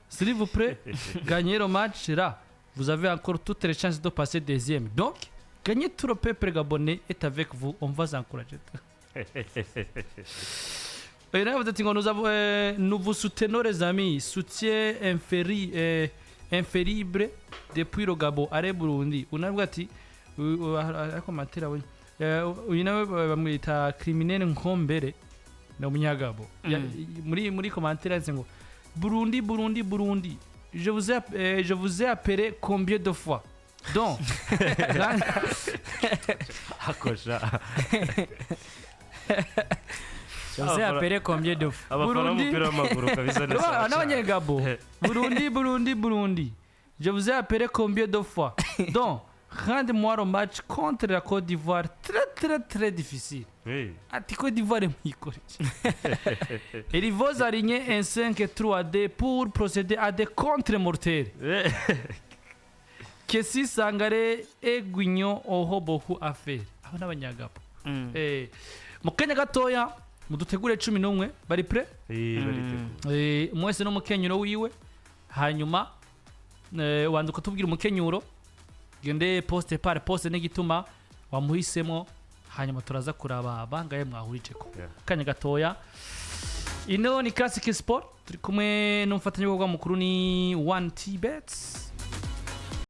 [SPEAKER 1] s'il vous plaît gagnez le match là vous avez encore toutes les chances de passer deuxième donc gagnez tout le peuple gabonais est avec vous on va vous encourager. Il a dit que nous vous soutenons les amis, soutien inférible depuis le Gabon, allez Burundi. Unavuga ati ariko matera we. Uyu nawe bamwita criminel Nkombere na umunyagabo. Muri commentaire yavuze ngo Burundi. Je vous ai appelé combien de fois? Donc
[SPEAKER 3] akosha
[SPEAKER 2] Je vous ai appelé combien de fois?
[SPEAKER 3] abafana b'umupira w'amaguru kabisa neza
[SPEAKER 1] n'abanyagabo. Burundi. Je vous ai appelé combien de fois? Donc rendez-moi le match contre la Côte d'Ivoire très difficile.
[SPEAKER 3] Oui.
[SPEAKER 1] Ati Côte d'Ivoire mwikore. Il faut aligner un 5-3-2 pour procéder à des contre-mortels. Kesi Sangare Eguinyo Ohobohu affaire. Abo n'abanyagabo. Mu kanya gatoya mudutegure 11 bari pre? Mwese no mukenyuro wiwe. Hanyuma wanduka tubwira umukenyuro. Gende poste par poste n'igituma wamuhisemo hanyuma turaza kuraba bangaye mwahuriceko. Kanya gatoya. Ino ni Classic Sport turi kumwe n'umfatanye w'ubwa mukuru ni 1T Bets.